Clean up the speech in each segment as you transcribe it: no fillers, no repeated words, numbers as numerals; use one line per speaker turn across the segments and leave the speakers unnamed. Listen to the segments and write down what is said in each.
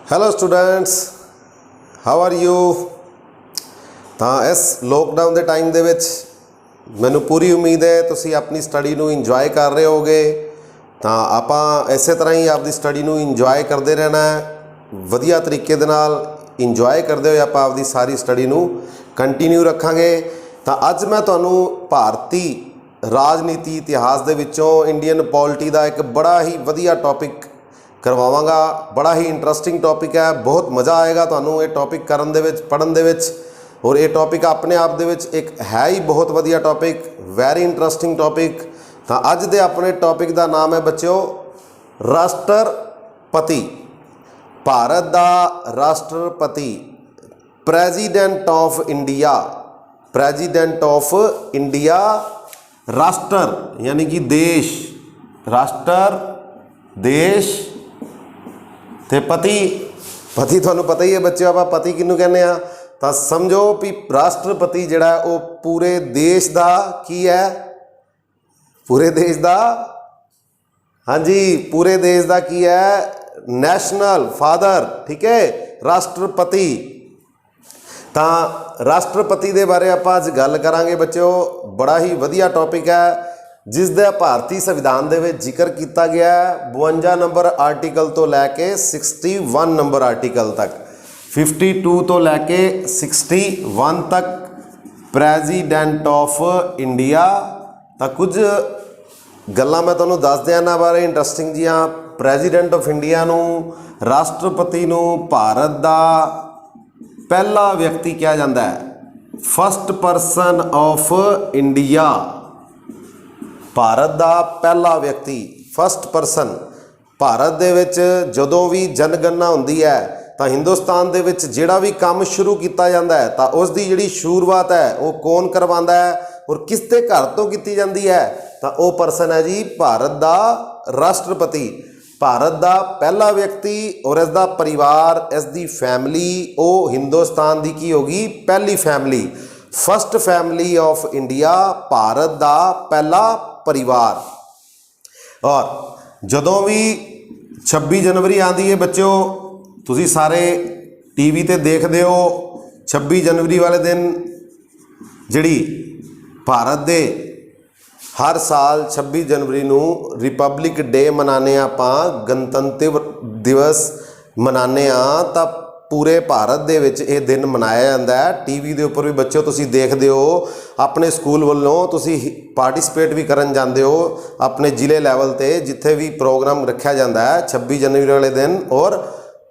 Hello students, how are you. ਤਾਂ ਇਸ lockdown ਦੇ ਟਾਈਮ ਦੇ ਵਿੱਚ ਮੈਨੂੰ ਪੂਰੀ ਉਮੀਦ ਹੈ ਤੁਸੀਂ ਆਪਣੀ ਸਟੱਡੀ ਨੂੰ ਇੰਜੋਏ ਕਰ ਰਹੇ ਹੋਗੇ। ਤਾਂ ਆਪਾਂ ਇਸੇ ਤਰ੍ਹਾਂ ਹੀ ਆਪਦੀ ਸਟੱਡੀ ਨੂੰ ਇੰਜੋਏ ਕਰਦੇ ਰਹਿਣਾ ਹੈ। ਵਧੀਆ ਤਰੀਕੇ ਦੇ ਨਾਲ ਇੰਜੋਏ ਕਰਦੇ ਹੋਏ ਆਪਾਂ ਆਪਦੀ ਸਾਰੀ ਸਟੱਡੀ ਨੂੰ ਕੰਟੀਨਿਊ ਰੱਖਾਂਗੇ। ਤਾਂ ਅੱਜ ਮੈਂ ਤੁਹਾਨੂੰ ਭਾਰਤੀ ਰਾਜਨੀਤੀ ਇਤਿਹਾਸ ਦੇ ਵਿੱਚੋਂ ਇੰਡੀਅਨ ਪੋਲਿਟੀ ਦਾ ਇੱਕ ਬੜਾ ਹੀ ਵਧੀਆ ਟੌਪਿਕ ਕਰਵਾਵਾਂਗਾ। ਬੜਾ ਹੀ ਇੰਟਰਸਟਿੰਗ ਟੌਪਿਕ ਹੈ, ਬਹੁਤ ਮਜ਼ਾ ਆਏਗਾ ਤੁਹਾਨੂੰ ਇਹ ਟੌਪਿਕ ਕਰਨ ਦੇ ਵਿੱਚ, ਪੜ੍ਹਨ ਦੇ ਵਿੱਚ। ਔਰ ਇਹ ਟੌਪਿਕ ਆਪਣੇ ਆਪ ਦੇ ਵਿੱਚ ਇੱਕ ਹੈ ਹੀ ਬਹੁਤ ਵਧੀਆ ਟੌਪਿਕ, ਵੈਰੀ ਇੰਟਰਸਟਿੰਗ ਟੌਪਿਕ। ਤਾਂ ਅੱਜ ਦੇ ਆਪਣੇ ਟੌਪਿਕ ਦਾ ਨਾਮ ਹੈ ਬੱਚਿਓ ਰਾਸ਼ਟਰਪਤੀ। ਭਾਰਤ ਦਾ ਰਾਸ਼ਟਰਪਤੀ, president of India. President of India, ਰਾਸ਼ਟਰ यानी कि देश, राष्ट्र देश ਤੇ ਪਤੀ। ਪਤੀ ਤੁਹਾਨੂੰ ਪਤਾ ਹੀ ਹੈ ਬੱਚਿਓ, ਆਪਾਂ ਪਤੀ ਕਿਹਨੂੰ ਕਹਿੰਦੇ ਆ। ਤਾਂ ਸਮਝੋ ਵੀ ਰਾਸ਼ਟਰਪਤੀ ਜਿਹੜਾ ਉਹ ਪੂਰੇ ਦੇਸ਼ ਦਾ ਕੀ ਹੈ, ਪੂਰੇ ਦੇਸ਼ ਦਾ, ਹਾਂਜੀ ਪੂਰੇ ਦੇਸ਼ ਦਾ ਕੀ ਹੈ, ਨੈਸ਼ਨਲ ਫਾਦਰ। ਠੀਕ ਹੈ, ਰਾਸ਼ਟਰਪਤੀ। ਤਾਂ ਰਾਸ਼ਟਰਪਤੀ ਦੇ ਬਾਰੇ ਆਪਾਂ ਅੱਜ ਗੱਲ ਕਰਾਂਗੇ ਬੱਚਿਓ। ਬੜਾ ਹੀ ਵਧੀਆ ਟੌਪਿਕ ਹੈ ਜਿਸ ਦਾ ਭਾਰਤੀ ਸੰਵਿਧਾਨ ਦੇ ਵਿੱਚ ਜ਼ਿਕਰ ਕੀਤਾ ਗਿਆ ਹੈ 52 ਨੰਬਰ ਆਰਟੀਕਲ ਤੋਂ ਲੈ ਕੇ 61 ਨੰਬਰ ਆਰਟੀਕਲ ਤੱਕ, 52 ਤੋਂ ਲੈ ਕੇ 61 ਤੱਕ ਪ੍ਰੈਜ਼ੀਡੈਂਟ ਆਫ ਇੰਡੀਆ। ਤਾਂ ਕੁਝ ਗੱਲਾਂ ਮੈਂ ਤੁਹਾਨੂੰ ਦੱਸ ਦਿਆਂ ਇਹਨਾਂ ਬਾਰੇ ਇੰਟਰਸਟਿੰਗ ਜੀਆਂ। ਪ੍ਰੈਜ਼ੀਡੈਂਟ ਆਫ ਇੰਡੀਆ ਨੂੰ, ਰਾਸ਼ਟਰਪਤੀ ਨੂੰ ਭਾਰਤ ਦਾ ਪਹਿਲਾ ਵਿਅਕਤੀ ਕਿਹਾ ਜਾਂਦਾ ਹੈ, first person of India. Bharat ਦਾ ਪਹਿਲਾ ਵਿਅਕਤੀ, ਫਸਟ ਪਰਸਨ। ਭਾਰਤ ਦੇ ਵਿੱਚ ਜਦੋਂ ਵੀ ਜਨਗਣਨਾ ਹੁੰਦੀ ਹੈ ਤਾਂ ਹਿੰਦੁਸਤਾਨ ਦੇ ਵਿੱਚ ਜਿਹੜਾ ਵੀ ਕੰਮ ਸ਼ੁਰੂ ਕੀਤਾ ਜਾਂਦਾ ਹੈ ਤਾਂ ਉਸ ਦੀ ਜਿਹੜੀ ਸ਼ੁਰੂਆਤ ਹੈ ਉਹ ਕੌਣ ਕਰਵਾਉਂਦਾ ਹੈ ਔਰ ਕਿਸ ਦੇ ਘਰ ਤੋਂ ਕੀਤੀ ਜਾਂਦੀ ਹੈ। ਤਾਂ ਉਹ ਪਰਸਨ ਹੈ ਜੀ ਭਾਰਤ ਦਾ ਰਾਸ਼ਟਰਪਤੀ। ਭਾਰਤ ਦਾ ਪਹਿਲਾ ਵਿਅਕਤੀ ਔਰ ਇਸ ਦਾ ਪਰਿਵਾਰ, ਇਸ ਦੀ ਫੈਮਿਲੀ, ਉਹ ਹਿੰਦੁਸਤਾਨ ਦੀ ਕੀ ਹੋਗੀ, ਪਹਿਲੀ family, first family of India, Bharat ਦਾ ਪਹਿਲਾ ਪਰਿਵਾਰ। ਔਰ ਜਦੋਂ ਵੀ 26 ਜਨਵਰੀ ਆਉਂਦੀ ਹੈ ਬੱਚਿਓ, ਤੁਸੀਂ ਸਾਰੇ ਟੀਵੀ ਤੇ ਦੇਖਦੇ ਹੋ 26 ਜਨਵਰੀ ਵਾਲੇ ਦਿਨ ਜਿਹੜੀ ਭਾਰਤ ਦੇ ਹਰ ਸਾਲ 26 ਜਨਵਰੀ ਨੂੰ ਰਿਪਬਲਿਕ ਡੇ ਮਨਾਉਂਦੇ ਹਾਂ ਆਪਾਂ, ਗਣਤੰਤਰ ਦਿਵਸ ਮਨਾਉਂਦੇ ਹਾਂ। ਤਾਂ ਪੂਰੇ ਭਾਰਤ ਦੇ ਵਿੱਚ ਇਹ ਦਿਨ ਮਨਾਇਆ ਜਾਂਦਾ ਹੈ। ਟੀਵੀ ਦੇ ਉੱਪਰ ਵੀ ਬੱਚਿਓ ਤੁਸੀਂ ਦੇਖਦੇ ਹੋ, ਆਪਣੇ ਸਕੂਲ ਵੱਲੋਂ ਤੁਸੀਂ ਪਾਰਟਿਸਿਪੇਟ ਵੀ ਕਰਨ ਜਾਂਦੇ ਹੋ ਆਪਣੇ ਜ਼ਿਲ੍ਹੇ ਲੈਵਲ 'ਤੇ, ਜਿੱਥੇ ਵੀ ਪ੍ਰੋਗਰਾਮ ਰੱਖਿਆ ਜਾਂਦਾ ਹੈ 26 ਜਨਵਰੀ ਵਾਲੇ ਦਿਨ ਔਰ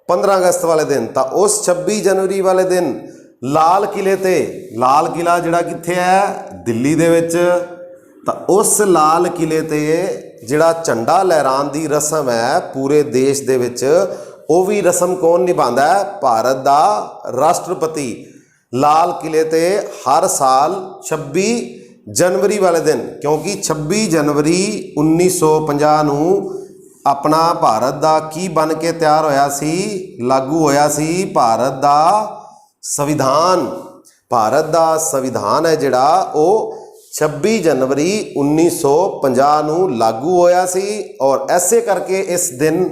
15 ਅਗਸਤ ਵਾਲੇ ਦਿਨ। ਤਾਂ ਉਸ 26 ਜਨਵਰੀ ਵਾਲੇ ਦਿਨ ਲਾਲ ਕਿਲ੍ਹੇ 'ਤੇ, ਲਾਲ ਕਿਲ੍ਹਾ ਜਿਹੜਾ ਕਿੱਥੇ ਹੈ, ਦਿੱਲੀ ਦੇ ਵਿੱਚ। ਤਾਂ ਉਸ ਲਾਲ ਕਿਲ੍ਹੇ 'ਤੇ ਜਿਹੜਾ ਝੰਡਾ ਲਹਿਰਾਉਣ ਦੀ ਰਸਮ ਹੈ ਪੂਰੇ ਦੇਸ਼ ਦੇ ਵਿੱਚ, ਉਹ ਵੀ ਰਸਮ ਕੌਣ ਨਿਭਾਉਂਦਾ ਹੈ, ਭਾਰਤ ਦਾ ਰਾਸ਼ਟਰਪਤੀ। ਲਾਲ ਕਿਲ੍ਹੇ 'ਤੇ ਹਰ ਸਾਲ 26 ਜਨਵਰੀ ਵਾਲੇ ਦਿਨ, ਕਿਉਂਕਿ 26 ਜਨਵਰੀ 1950 ਨੂੰ ਆਪਣਾ ਭਾਰਤ ਦਾ ਕੀ ਬਣ ਕੇ ਤਿਆਰ ਹੋਇਆ ਸੀ, ਲਾਗੂ ਹੋਇਆ ਸੀ, ਭਾਰਤ ਦਾ ਸੰਵਿਧਾਨ। ਭਾਰਤ ਦਾ ਸੰਵਿਧਾਨ ਹੈ ਜਿਹੜਾ ਉਹ 26 ਜਨਵਰੀ 1950 ਨੂੰ ਲਾਗੂ ਹੋਇਆ ਸੀ। ਔਰ ਐਸੇ ਕਰਕੇ ਇਸ ਦਿਨ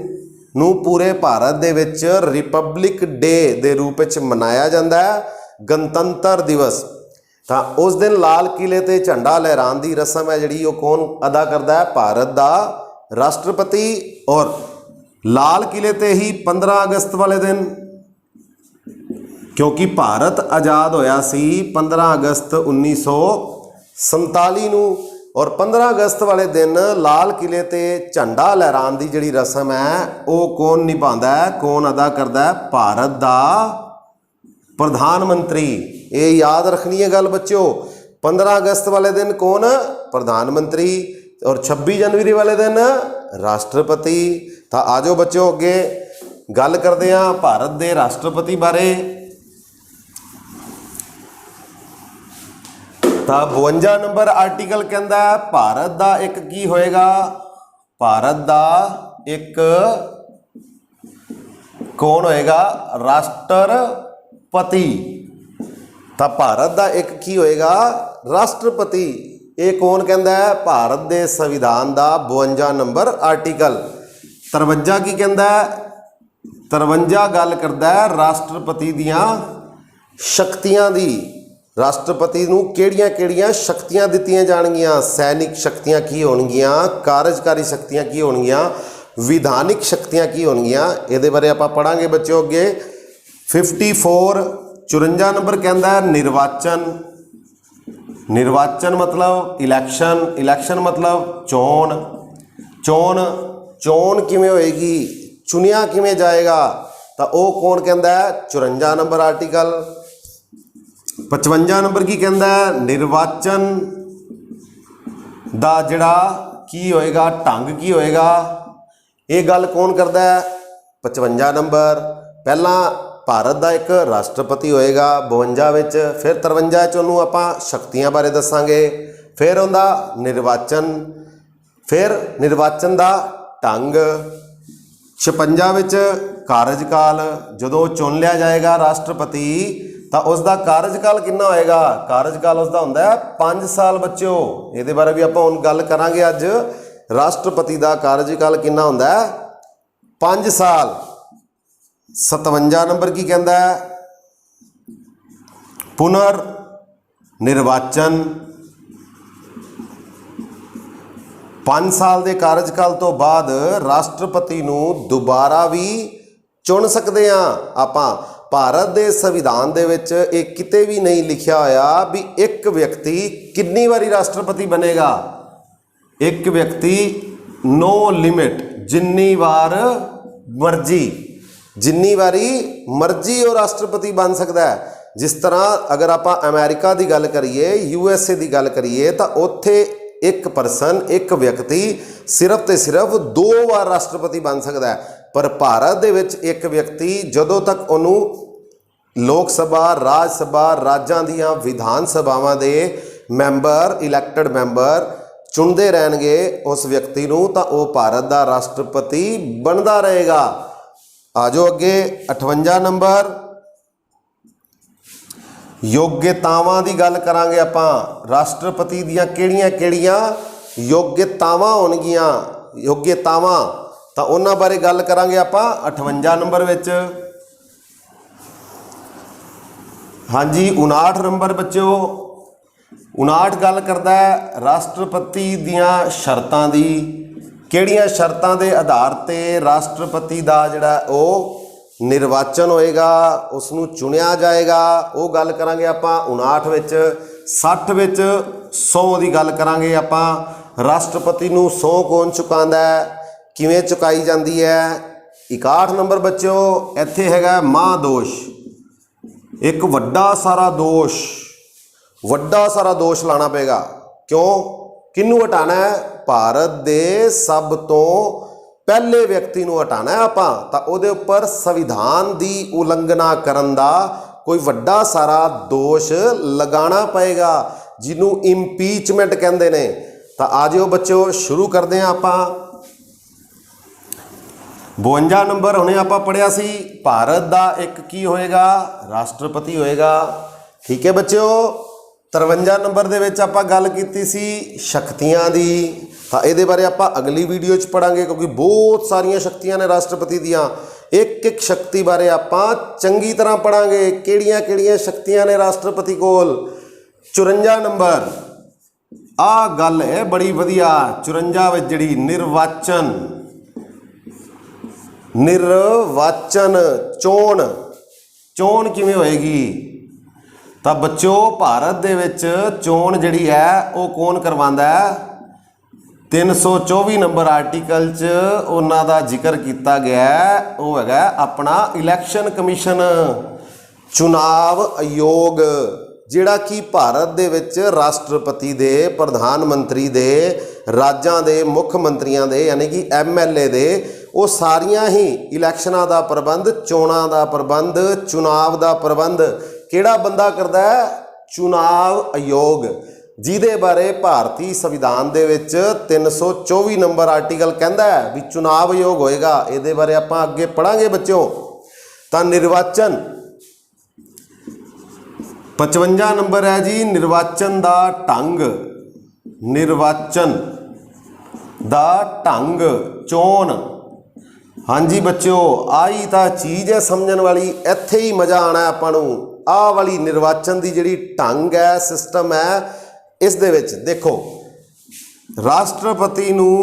ਨੂੰ ਪੂਰੇ ਭਾਰਤ ਦੇ ਵਿੱਚ ਰਿਪਬਲਿਕ ਡੇ ਦੇ ਰੂਪ ਵਿੱਚ ਮਨਾਇਆ ਜਾਂਦਾ ਹੈ, ਗਣਤੰਤਰ ਦਿਵਸ। ਤਾਂ ਉਸ ਦਿਨ ਲਾਲ ਕਿਲ੍ਹੇ 'ਤੇ ਝੰਡਾ ਲਹਿਰਾਉਣ ਦੀ ਰਸਮ ਹੈ ਜਿਹੜੀ ਉਹ ਕੌਣ ਅਦਾ ਕਰਦਾ ਹੈ, ਭਾਰਤ ਦਾ ਰਾਸ਼ਟਰਪਤੀ। ਔਰ ਲਾਲ ਕਿਲ੍ਹੇ 'ਤੇ ਹੀ 15 ਅਗਸਤ ਵਾਲੇ ਦਿਨ, ਕਿਉਂਕਿ ਭਾਰਤ ਆਜ਼ਾਦ ਹੋਇਆ ਸੀ 15 ਅਗਸਤ 1947 ਨੂੰ। ਔਰ 15 ਅਗਸਤ ਵਾਲੇ ਦਿਨ ਲਾਲ ਕਿਲ੍ਹੇ 'ਤੇ ਝੰਡਾ ਲਹਿਰਾਉਣ ਦੀ ਜਿਹੜੀ ਰਸਮ ਹੈ ਉਹ ਕੌਣ ਨਿਭਾਉਂਦਾ ਹੈ, ਕੌਣ ਅਦਾ ਕਰਦਾ ਹੈ, ਭਾਰਤ ਦਾ ਪ੍ਰਧਾਨ ਮੰਤਰੀ। ਇਹ ਯਾਦ ਰੱਖਣੀ ਹੈ ਗੱਲ ਬੱਚਿਓ। 15 ਅਗਸਤ ਵਾਲੇ ਦਿਨ ਕੌਣ, ਪ੍ਰਧਾਨ ਮੰਤਰੀ। ਔਰ 26 ਜਨਵਰੀ ਵਾਲੇ ਦਿਨ ਰਾਸ਼ਟਰਪਤੀ। ਤਾਂ ਆ ਜਾਓ ਬੱਚਿਓ ਅੱਗੇ ਗੱਲ ਕਰਦੇ ਹਾਂ ਭਾਰਤ ਦੇ ਰਾਸ਼ਟਰਪਤੀ ਬਾਰੇ। ਤਾਂ 52 ਨੰਬਰ ਆਰਟੀਕਲ ਕਹਿੰਦਾ ਹੈ ਭਾਰਤ ਦਾ ਇੱਕ ਕੀ ਹੋਏਗਾ, ਭਾਰਤ ਦਾ ਇੱਕ ਕੌਣ ਹੋਏਗਾ, ਰਾਸ਼ਟਰਪਤੀ। ਤਾਂ ਭਾਰਤ ਦਾ ਇੱਕ ਕੀ ਹੋਏਗਾ, ਰਾਸ਼ਟਰਪਤੀ। ਇਹ ਕੌਣ ਕਹਿੰਦਾ ਹੈ, ਭਾਰਤ ਦੇ ਸੰਵਿਧਾਨ ਦਾ 52 ਨੰਬਰ ਆਰਟੀਕਲ। 53 ਕੀ ਕਹਿੰਦਾ ਹੈ, 53 गल करदा है राष्ट्रपति दियां शक्तियां दी। राष्ट्रपति नूं किहड़ियां किहड़ियां शक्तियां दित्तियां जाणगियां। सैनिक शक्तियां की होणगियां, कार्यकारी शक्तियां की होणगियां, विधानिक शक्तियां की होणगियां। इहदे बारे आपां पढ़ांगे बच्चों अगे। 54 54 नंबर कहता है निर्वाचन। निर्वाचन मतलब इलैक्शन, इलैक्शन मतलब चोण। चोण चोण किवें होएगी, चुनिया किवें जाएगा, तो वह कौन कहता है 54 नंबर आर्टिकल। 55 नंबर की कहता है निर्वाचन दा जिहड़ा की होएगा, ढंग की होएगा, ये गल कौन करता है 55 नंबर। पहला भारत का एक राष्ट्रपति होएगा 52 विच, फिर 53 च उन्होंने आपां शक्तियां बारे दसांगे, फिर उनका निर्वाचन, फिर निर्वाचन का ढंग। 56 विच कार्यकाल, जदों चुन लिया जाएगा राष्ट्रपति तो उसका कार्यकाल कितना होएगा। कार्यकाल उसका हुंदा है 5 साल बच्चों। ये बारे भी आपां हुण गल करांगे अज। राष्ट्रपति का कार्यकाल कितना हुंदा है 5 साल। 57 नंबर की कहता है पुनर् निर्वाचन। 5 साल के कार्यकाल तो बाद राष्ट्रपति नूं दोबारा भी चुन सकते हाँ आपां। भारत के संविधान दे विच एक किते भी नहीं लिखा होया भी एक व्यक्ति कितनी बारी राष्ट्रपति बनेगा। एक व्यक्ति नो लिमिट, जिन्नी बार मर्जी, जिन्नी बारी मर्जी वो राष्ट्रपति बन सकता है। जिस तरह अगर आप अमेरिका की गल करिए, USA की गल करिए, तो उत्थे एक परसन, एक व्यक्ति सिर्फ तो सिर्फ 2 बार राष्ट्रपति बन सकता है। पर भारत दे विच एक व्यक्ति जदों तक उन्होंने लोक सभा, राज सभा, राज्यां दियां विधान सभावां दे मैंबर, इलैक्टेड मैंबर चुनते रहणगे उस व्यक्ति नूं, तां वो भारत का राष्ट्रपति बनता रहेगा। आजो अगे 58 नंबर योग्यतावां की गल करांगे आपां। राष्ट्रपति दियां किहड़ियां किहड़ियां योग्यतावां होणगियां, योग्यतावां, तां उन्हां बारे गल करांगे आपां 58 नंबर विच। हाँ जी 59 नंबर बच्चों, 59 गल करदा है राष्ट्रपति दियां शर्तां दी। किहड़ियां शर्तां दे आधार ते राष्ट्रपति दा जिहड़ा वो निर्वाचन होएगा, उसनूं चुनिया जाएगा, वो गल करांगे आपां 59 विच। 60 विच सौं दी गल करांगे आपां। राष्ट्रपति नूं सौं कौन चुकांदा है, किवें चुकाई जाती है। 61 नंबर बच्चों इत्थे हैगा महादोष। एक वड्डा सारा दोष, वड्डा सारा दोष लाना पेगा। क्यों, किनू हटाना है, भारत दे सब तो पहले व्यक्ति नूं हटाना है आपां। तां उहदे उपर संविधान की उलंघना करन दा कोई वड्डा सारा दोष लगाना पएगा, जिन्हों इंपीचमेंट कहते हैं। तो आ जाओ बच्चों शुरू करते हैं आपां। 52 नंबर हुणे आपां पढ़िया सी, भारत का एक की होएगा राष्ट्रपति होएगा। ठीक है बच्चों। 53 नंबर दे विच आपां गल कीती सी शक्तियां दी। हाँ ये बारे आपां अगली वीडियो च पढ़ांगे, क्योंकि बहुत सारिया शक्तियां ने राष्ट्रपति दियां। एक एक शक्ति बारे आपां चंगी तरह पढ़ांगे, किहड़ियां किहड़ियां शक्तियां ने राष्ट्रपति कोल। 54 नंबर आ गल है बड़ी वधिया। 54 विच जिहड़ी निर्वाचन, निर्वाचन चोण, चोण किवें होएगी। तो बच्चों भारत दे विच चोण जिहड़ी है वो कौन करवांदा है। 324 नंबर आर्टिकल च उन्हां दा जिक्र किया गया है, वो हैगा अपना इलैक्शन कमीशन, चुनाव आयोग, जिहड़ा कि भारत दे विच राष्ट्रपति दे, प्रधानमंत्री दे, राज्यां दे मुख मंत्रियां दे यानी कि MLA दे, वो सारियां ही इलैक्शनां दा प्रबंध, चोणां दा प्रबंध, चुनाव दा प्रबंध किहड़ा बंदा करदा है, चुनाव आयोग, जिहदे बारे भारतीय संविधान दे विच 324 नंबर आर्टिकल कहता है भी चुनाव आयोग होएगा। इहदे बारे आपां अगे पढ़ांगे बच्चों। तां निर्वाचन 55 नंबर है जी, निर्वाचन दा ढंग, निर्वाचन दा ढंग, चोण, हाँ जी बच्चों, आई तो चीज़ है समझण वाली, इत्थे ही मज़ा आना आपां नूं। आह वाली निर्वाचन की जिहड़ी ढंग है, सिस्टम है, इस दे विच देखो राष्ट्रपति नूं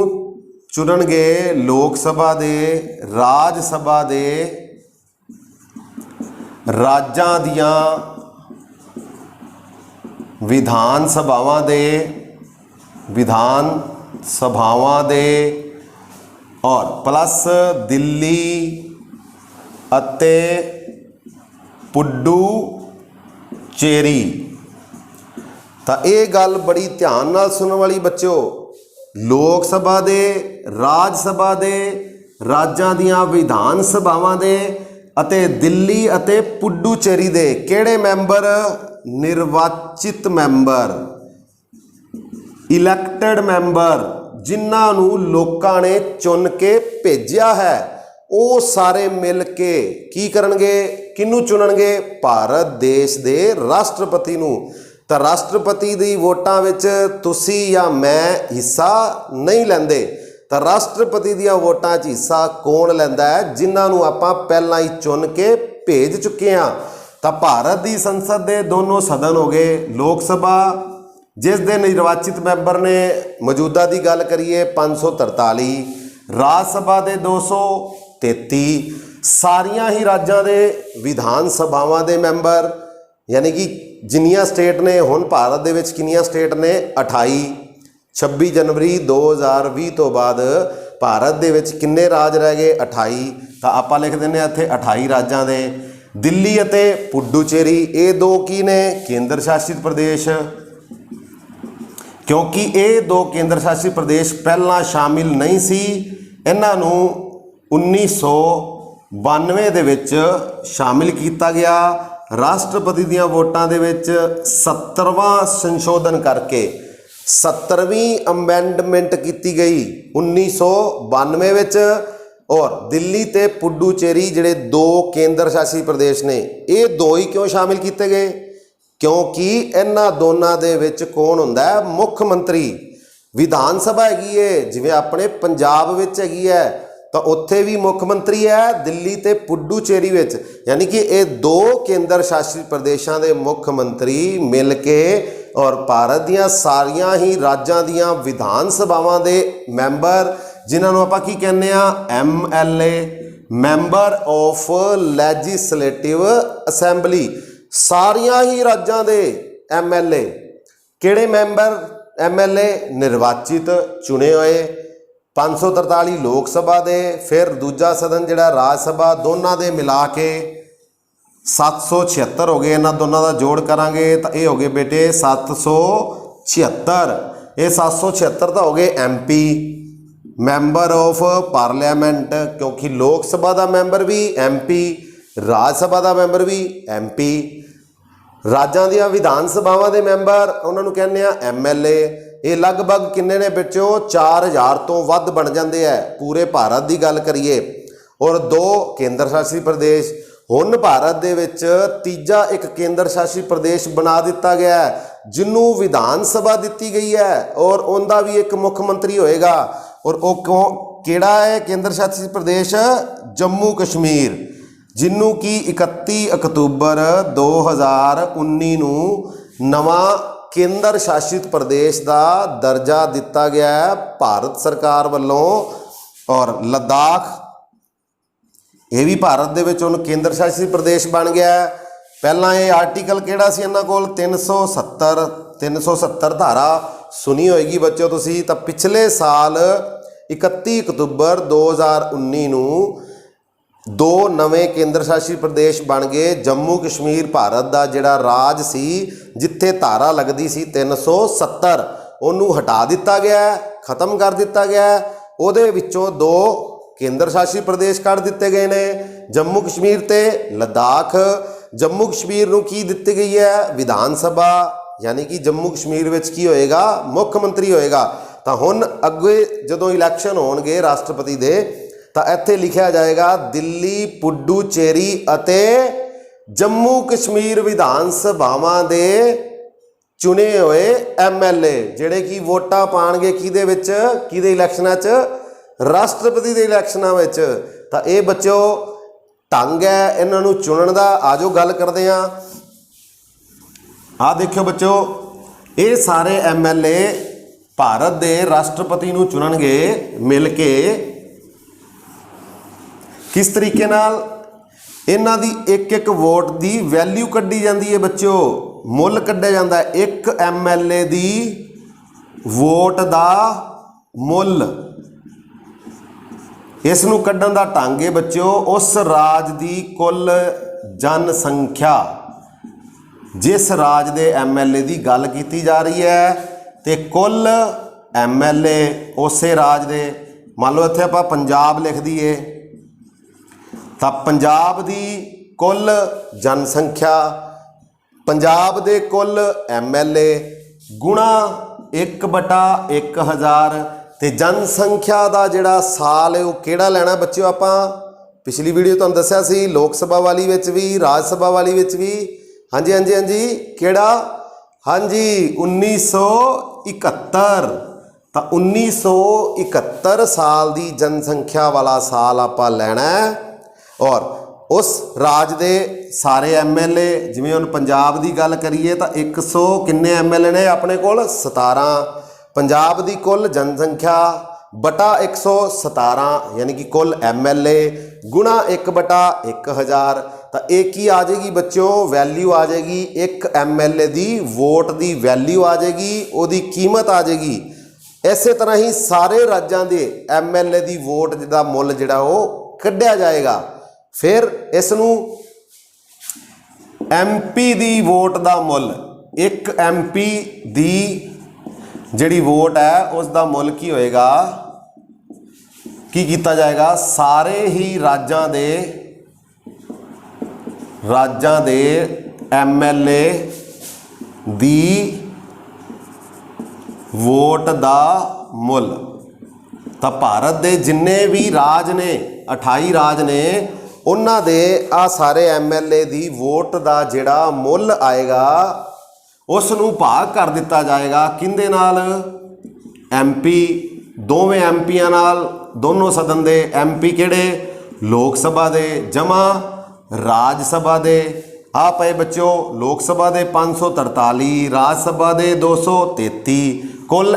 चुनणगे लोक सभा दे, राज सभा दे, राज्यां दियां विधान सभावां दे, विधान सभावां दे और प्लस दिल्ली अते पुडुचेरी। तो ये गल बड़ी ध्यान नाल सुनने वाली बच्चों, लोक सभा दे, राज सभा दे, राज्यां दियां विधान सभावां दे अते दिल्ली अते पुडुचेरी दे किहड़े मैंबर? निर्वाचित मैंबर, इलैक्टेड मैंबर, जिन्हां नूं लोकां ने चुन के भेजिया है, वो सारे मिल के की करनगे? किनू चुनणगे? भारत देश दे राष्ट्रपति नूं। तो राष्ट्रपति दी वोटां विच तुसी या मैं हिस्सा नहीं लैंदे। तो राष्ट्रपति दियां वोटां 'च हिस्सा कौन लैंदा है? जिन्हां नूं आपां पहलां ही चुन के भेज चुके हैं। तो भारत दी संसद दे दोनों सदन हो गए, लोक सभा जिस दे निर्वाचित मैंबर ने मौजूदा की गल करिए 543, राज सभा के 233, सारिया ही राज्यों के विधान सभावां दे मैंबर, यानी कि जिन्नियां स्टेट ने हुण भारत दे विच किन्नियां स्टेट ने? 28। 26 जनवरी 2020 तो बाद भारत दे विच किन्ने राज रह गए? 28। तो आपां लिख दिंदे इत्थे 28 राज्यों के। दिल्ली अते पुडुचेरी ये दो की ने? केंद्र शासित प्रदेश, क्योंकि ये दो केंद्र शासित प्रदेश पहला शामिल नहीं सी। इन्हां नूं 1992 दे विच शामिल किया गया। राष्ट्रपति दियां वोटां दे विच 70वां संशोधन करके 70वीं अमेंडमेंट की गई 1992 विच। और दिल्ली ते पुडुचेरी जिहड़े दो केंद्र शासित प्रदेश ने, ये दो ही क्यों शामिल किए गए? क्योंकि इन्हां दोनों दे विच कौन हुंदा है? मुख मंत्री। विधान सभा हैगी है जिवें अपने पंजाब विच हैगी है, तो उत्थे भी मुख मंत्री है, दिल्ली ते पुडुचेरी विच। यानी कि ये दो केंद्र शासित प्रदेशों के मुख मंत्री मिल के और भारत दियां सारियां ही राज्यां दियां विधान सभावां दे मैंबर, जिन्हां नूं आपां की कहने आ? MLA, member of legislative assembly. सारियां ही राज्यां दे MLA किहड़े मैंबर? MLA निर्वाचित चुने हुए। 543 लोक सभा दे, फिर दूजा सदन जिहड़ा राज सभा, दोनों दे मिला के 776 हो गए। इन्हां दोनों का जोड़ करांगे तो ये हो गए बेटे 776। ये 776 तो हो गए MP, मैंबर ऑफ पार्लियामेंट, क्योंकि लोक सभा का मैंबर भी MP, राज सभा का मैंबर भी MP। राज्यां दियां विधान सभावां दे मैंबर उन्होंने कहने आ MLA। ये लगभग किन्ने ने बच्चों? 4000 तो वध बन जाते हैं पूरे भारत की गल करिए। और दो केंद्र शासित प्रदेश। हुण भारत दे विच तीजा एक केंद्र शासित प्रदेश बना दिता गया है, जिन्हों विधान सभा दी गई है और उनका भी एक मुख मंत्री होएगा। और वो केड़ा है केंद्र शासित प्रदेश? जम्मू कश्मीर, जिन्हों की 31 अक्तूबर 2019 नूं नवां केंद्र शासित प्रदेश का दर्जा दिता गया है भारत सरकार वालों। और लद्दाख ये भी भारत दे विच हुण केंद्र शासित प्रदेश बन गया है। पहला ये आर्टिकल किहड़ा सी इन्हां कोल? 370 धारा सुनी होएगी बच्चों तुसीं। तो पिछले साल 31 अक्तूबर 2019 नूं दो नवें केंद्र शासित प्रदेश बन गए। जम्मू कश्मीर भारत का जिहड़ा राज सी, जिथे धारा लगती सी 370, उन्होंने हटा दिता गया, खत्म कर दिता गया। उहदे विचों दो केंद्र शासित प्रदेश कढ़ दिते गए ने, जम्मू कश्मीर ते लद्दाख। जम्मू कश्मीर नूं की दिती गई है? विधान सभा, यानी कि जम्मू कश्मीर विच की होएगा? मुख मंत्री होएगा। तो हुण अगे जदों इलैक्शन होणगे राष्ट्रपति दे, तो इत्थे लिखा जाएगा दिल्ली, पुडुचेरी अते जम्मू कश्मीर विधान सभावां दे चुने हुए MLA, जिहड़े कि वोटां पाणगे किहदे विच? किहदे इलैक्शनां च? राष्ट्रपति दे इलैक्शनां विच। ਤਾਂ ਇਹ ਬੱਚਿਓ ਢੰਗ ਹੈ ਇਹਨਾਂ ਨੂੰ ਚੁਣਨ ਦਾ। ਆਜੋ ਗੱਲ ਕਰਦੇ ਹਾਂ। ਆ ਦੇਖਿਓ ਬੱਚਿਓ, ਇਹ ਸਾਰੇ MLA ਭਾਰਤ ਦੇ ਰਾਸ਼ਟਰਪਤੀ ਨੂੰ ਚੁਣਨਗੇ ਮਿਲ ਕੇ। किस तरीके नाल? इन्हां दी एक एक वोट की वैल्यू कड्ढी जाती है बच्चों, मुल कड्ढिया जाता है। एक MLA दी वोट का मुल, इस नूं कड्ढण दा ढंग है बच्चों उस राज की कुल जनसंख्या, जिस राज के MLA की गल की जा रही है तो कुल MLA उस राज के। मान लो इत्थे आपां पंजाब लिख दईए तो पंजाब की कुल जनसंख्या, पंजाब के कुल MLA गुणा 1/1000 ते जनसंख्या का जिहड़ा साल है वो किहड़ा लैना बच्चों। आपां पिछली वीडियो तुहानूं दस्सिया सी, लोक सभा वाली विच भी राज सभा वाली विच भी। हाँ जी हाँ जी हाँ जी, किहड़ा? हाँ जी 1971। तो 1971 साल की जनसंख्या वाला साल आपां लैना है। और उस राज दे सारे MLA, जिवें हुण पंजाब की गल करिए तो 100 किन्ने MLA ने अपने कोल? 17। पंजाब की कुल जनसंख्या बटा 117 यानी कि कुल MLA गुणा 1/1000। तो एक ही आ जाएगी बच्चों, वैल्यू आ जाएगी एक MLA की वोट की वैल्यू आ जाएगी, उसकी कीमत आ जाएगी। इस तरह ही सारे राज्यों के MLA की वोट का मुल जिहड़ा वो कढ़िया जाएगा। फिर इसनूं MP की वोट का मुल, एक MP की जिहड़ी वोट है उसका मुल की होएगा, की कीता जाएगा? सारे ही राज्यों दे MLA की वोट का मुल। तो भारत के जिन्ने भी राज ने, 28 राज ने, उन्हां दे आ सारे MLA की वोट का जिहड़ा मुल आएगा उसनूं भाग कर दिता जाएगा किंदे नाल? MP, दोवें MPआं नाल, दोनों सदन दे MP किहड़े? लोक सभा दे जमा राज सभा दे। आ पे बच्चों लोक सभा दे 543, राज सभा दे 233, कुल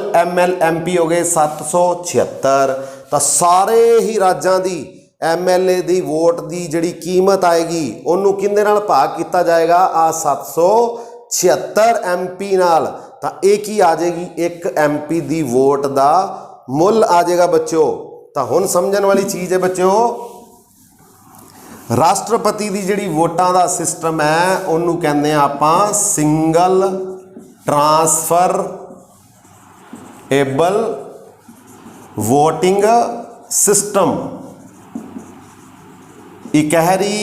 MP हो गए 776। तो सारे ही राज्यों की MLA की वोट की जिहड़ी कीमत आएगी उन्होंने किंदे नाल भाग किया जाएगा? आ 776 MP नाल। तो एक ही आ जाएगी एक MP की वोट का मुल आ जाएगा बच्चों। तो हुण समझण वाली चीज़ है बच्चों, राष्ट्रपति की जिहड़ी वोटां का सिस्टम है उन्होंने कहते हैं आपां single transferable voting system. Ikahari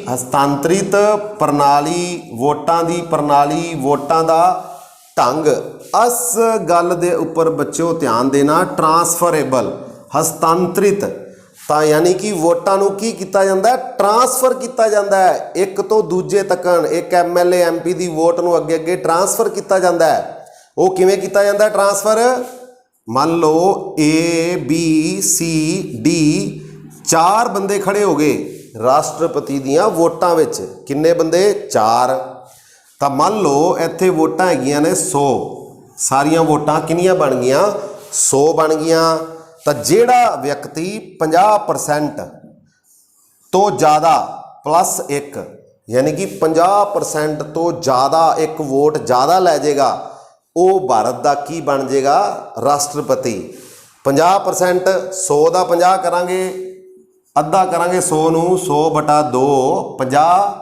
हस्तांतरित प्रणाली, वोटां दी प्रणाली, वोटां दा ढंग। इस गल दे उपर बच्चों ध्यान देना, ट्रांसफरेबल, हस्तांतरित। तो यानी कि वोटां नूं की कीता जांदा है? ट्रांसफर किया जाता है एक तो दूजे तकन। एक MLA MP की वोट नूं अगे अगे ट्रांसफर किया जाता है। वो किवें किया जाता है ट्रांसफर? मान लो ABCD 4 बंदे खड़े हो गए राष्ट्रपति दियां वोटां विच। किन्ने बंदे? 4। तो मान लो इत्थे वोटां हैगियां ने 100, सारियां वोटां किन्नियां बन गईयां? 100 बन गईयां। तो जिहड़ा व्यक्ति 50% तो ज़्यादा +1 यानी कि 50% तो ज़्यादा एक वोट ज़्यादा लै जाएगा, वो भारत का की बन जाएगा? राष्ट्रपति। 50% 100 का 50 करांगे, अद्धा करांगे 100 नूं 100/2, 50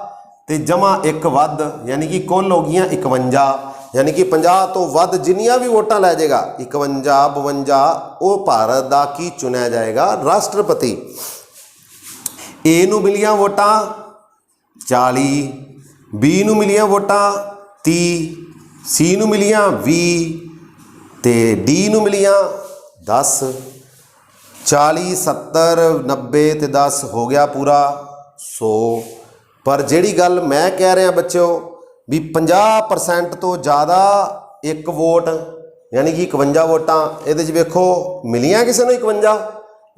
ते जमा 1 वध यानी कि कुल हो गई 51। यानी कि 50 तो वध जिन्नियां भी वोटां लै जाएगा 51 52, वो भारत का की चुनिया जाएगा? राष्ट्रपति। ए नूं मिलियां वोटां 40, बी नूं मिलियां वोटां 30, सी नूं मिलियां 20 ते डी नूं मिलियां 10। 40 70 90 ते 10 हो गया पूरा 100। पर जिहड़ी गल मैं कह रहा बच्चों भी 50% तो ज़्यादा एक वोट यानी कि 51 वोटां ਇਹਦੇ 'ਚ ਵੇਖੋ ਮਿਲੀਆਂ ਕਿਸੇ ਨੂੰ 51,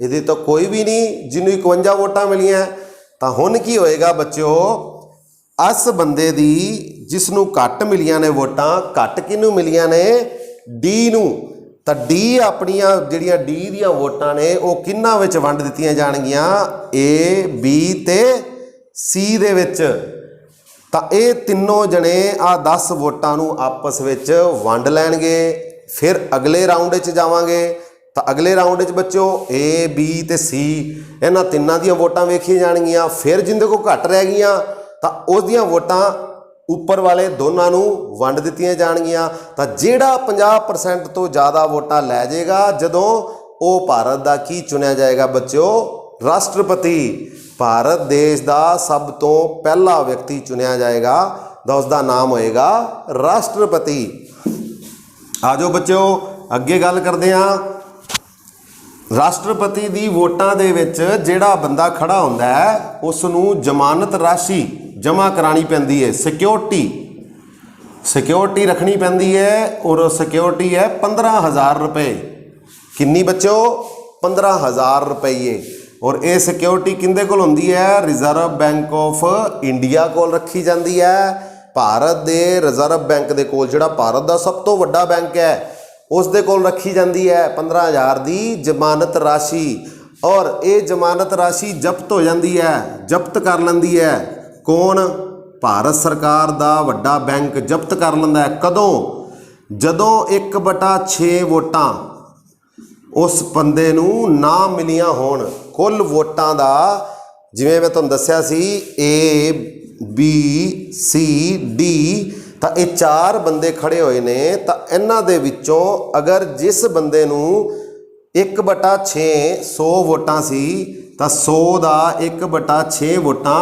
ਇਹਦੇ ਤਾਂ ਕੋਈ ਵੀ ਨਹੀਂ ਜਿਹਨੂੰ 51 ਵੋਟਾਂ ਮਿਲੀਆਂ। ਤਾਂ ਹੁਣ ਕੀ ਹੋਏਗਾ ਬੱਚਿਓ, ਇਸ ਬੰਦੇ ਦੀ ਜਿਸ ਨੂੰ ਘੱਟ ਮਿਲੀਆਂ ਨੇ ਵੋਟਾਂ, ਘੱਟ ਕਿਹਨੂੰ ਮਿਲੀਆਂ ਨੇ, ਡੀ ਨੂੰ। ਤਾਂ ਡੀ ਆਪਣੀਆਂ ਜਿਹੜੀਆਂ ਡੀ ਦੀਆਂ ਵੋਟਾਂ ਨੇ ਉਹ ਕਿਹਨਾਂ ਵਿੱਚ ਵੰਡ ਦਿੱਤੀਆਂ ਜਾਣਗੀਆਂ, ਏ ਬੀ ਤੇ ਸੀ ਦੇ ਵਿੱਚ। ਤਾਂ ਇਹ ਤਿੰਨੋਂ ਜਣੇ ਆ 10 ਵੋਟਾਂ ਨੂੰ ਆਪਸ ਵਿੱਚ ਵੰਡ ਲੈਣਗੇ। ਫਿਰ ਅਗਲੇ ਰਾਊਂਡ ਵਿੱਚ ਜਾਵਾਂਗੇ। ਤਾਂ ਅਗਲੇ ਰਾਊਂਡ ਵਿੱਚ ਬੱਚਿਓ ਏ ਬੀ ਤੇ ਸੀ ਇਹਨਾਂ ਤਿੰਨਾਂ ਦੀਆਂ ਵੋਟਾਂ ਵੇਖੀਆਂ ਜਾਣਗੀਆਂ। ਫਿਰ ਜਿੰਦੇ ਕੋਲ ਘੱਟ ਰਹਿ ਗਈਆਂ ਤਾਂ ਉਸ ਦੀਆਂ ਵੋਟਾਂ ਉੱਪਰ ਵਾਲੇ ਦੋਨਾਂ ਨੂੰ ਵੰਡ ਦਿੱਤੀਆਂ ਜਾਣਗੀਆਂ। ਤਾਂ ਜਿਹੜਾ 50% ਤੋਂ ਜ਼ਿਆਦਾ ਵੋਟਾਂ ਲੈ ਜਾਏਗਾ ਜਦੋਂ ਉਹ ਭਾਰਤ ਦਾ ਕੀ ਚੁਣਿਆ ਜਾਏਗਾ ਬੱਚਿਓ, ਰਾਸ਼ਟਰਪਤੀ। ਭਾਰਤ ਦੇਸ਼ ਦਾ ਸਭ ਤੋਂ ਪਹਿਲਾ ਵਿਅਕਤੀ ਚੁਣਿਆ ਜਾਏਗਾ ਤਾਂ ਉਸ ਦਾ ਨਾਮ ਹੋਏਗਾ ਰਾਸ਼ਟਰਪਤੀ। ਆ ਜਾਓ ਬੱਚਿਓ ਅੱਗੇ ਗੱਲ ਕਰਦੇ ਹਾਂ। ਰਾਸ਼ਟਰਪਤੀ ਦੀ ਵੋਟਾਂ ਦੇ ਵਿੱਚ ਜਿਹੜਾ ਬੰਦਾ ਖੜਾ ਹੁੰਦਾ ਹੈ ਉਸ ਨੂੰ ਜ਼ਮਾਨਤ ਰਾਸ਼ੀ ਜਮ੍ਹਾਂ ਕਰਾਉਣੀ ਪੈਂਦੀ ਹੈ, ਸਿਕਿਉਰਿਟੀ ਰੱਖਣੀ ਪੈਂਦੀ ਹੈ। ਔਰ ਸਿਕਿਉਰਿਟੀ ਹੈ 15,000 ਰੁਪਏ। ਕਿੰਨੀ ਬੱਚਿਓ, 15,000 ਰੁਪਏ। ਔਰ ਇਹ ਸਿਕਿਉਰਿਟੀ ਕਿਹਦੇ ਕੋਲ ਹੁੰਦੀ ਹੈ, ਰਿਜ਼ਰਵ ਬੈਂਕ ਆਫ ਇੰਡੀਆ ਕੋਲ ਰੱਖੀ ਜਾਂਦੀ ਹੈ। ਭਾਰਤ ਦੇ ਰਿਜ਼ਰਵ ਬੈਂਕ ਦੇ ਕੋਲ, ਜਿਹੜਾ ਭਾਰਤ ਦਾ ਸਭ ਤੋਂ ਵੱਡਾ ਬੈਂਕ ਹੈ, ਉਸ ਦੇ ਕੋਲ ਰੱਖੀ ਜਾਂਦੀ ਹੈ 15,000 ਦੀ ਜ਼ਮਾਨਤ ਰਾਸ਼ੀ। ਔਰ ਇਹ ਜ਼ਮਾਨਤ ਰਾਸ਼ੀ ਜ਼ਬਤ ਹੋ ਜਾਂਦੀ ਹੈ, ਜ਼ਬਤ ਕਰ ਲੈਂਦੀ ਹੈ ਕੌਣ, ਭਾਰਤ ਸਰਕਾਰ ਦਾ ਵੱਡਾ ਬੈਂਕ ਜ਼ਬਤ ਕਰ ਲੈਂਦਾ ਹੈ। ਕਦੋਂ, ਜਦੋਂ 1/6 ਵੋਟਾਂ ਉਸ ਬੰਦੇ ਨੂੰ ਨਾ ਮਿਲੀਆਂ ਹੋਣ। ਕੁੱਲ ਵੋਟਾਂ ਦਾ ਜਿਵੇਂ ਮੈਂ ਤੁਹਾਨੂੰ ਦੱਸਿਆ ਸੀ ਏ ਬੀ ਸੀ ਡੀ, ਤਾਂ ਇਹ 4 ਬੰਦੇ ਖੜੇ ਹੋਏ ਨੇ। ਤਾਂ ਇਹਨਾਂ ਦੇ ਵਿੱਚੋਂ ਅਗਰ ਜਿਸ ਬੰਦੇ ਨੂੰ 1/6 100 ਵੋਟਾਂ ਸੀ ਤਾਂ 100 ਦਾ 1/6 ਵੋਟਾਂ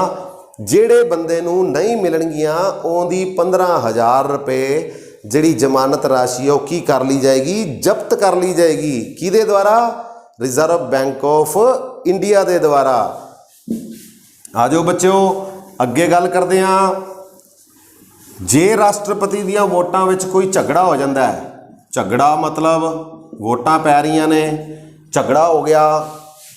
ਜਿਹੜੇ ਬੰਦੇ ਨੂੰ ਨਹੀਂ ਮਿਲਣਗੀਆਂ ਉਹਦੀ 15,000 ਰੁਪਏ ਜਿਹੜੀ ਜ਼ਮਾਨਤ ਰਾਸ਼ੀ ਉਹ ਕੀ ਕਰ ਲਈ ਜਾਏਗੀ, ਜ਼ਬਤ ਕਰ ਲਈ ਜਾਏਗੀ। ਕਿਹਦੇ ਦੁਆਰਾ, ਰਿਜ਼ਰਵ ਬੈਂਕ ਆਫ ਇੰਡੀਆ ਦੇ ਦੁਆਰਾ। ਆ ਜਾਓ ਬੱਚਿਓ ਅੱਗੇ ਗੱਲ ਕਰਦੇ ਹਾਂ। ਜੇ ਰਾਸ਼ਟਰਪਤੀ ਦੀਆਂ ਵੋਟਾਂ ਵਿੱਚ ਕੋਈ ਝਗੜਾ ਹੋ ਜਾਂਦਾ ਹੈ, ਝਗੜਾ ਮਤਲਬ ਵੋਟਾਂ ਪੈ ਰਹੀਆਂ ਨੇ, ਝਗੜਾ ਹੋ ਗਿਆ।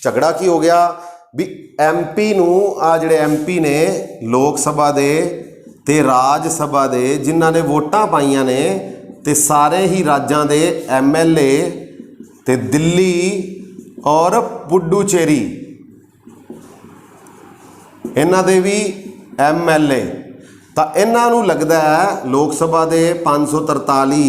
ਝਗੜਾ ਕੀ ਹੋ ਗਿਆ ਵੀ ਐਮਪੀ ਨੂੰ, ਆ ਜਿਹੜੇ ਐਮਪੀ ਨੇ ਲੋਕ ਸਭਾ ਦੇ ਤੇ ਰਾਜ ਸਭਾ ਦੇ ਜਿਨ੍ਹਾਂ ਨੇ ਵੋਟਾਂ ਪਾਈਆਂ ਨੇ, ਤੇ ਸਾਰੇ ਹੀ ਰਾਜਾਂ ਦੇ ਐਮਐਲਏ ਤੇ ਦਿੱਲੀ ਔਰ ਪੁਡੂਚੇਰੀ ਇਹਨਾਂ ਦੇ ਵੀ ਐਮਐਲਏ। ਤਾਂ ਇਹਨਾਂ ਨੂੰ ਲੱਗਦਾ ਹੈ ਲੋਕ ਸਭਾ ਦੇ 543,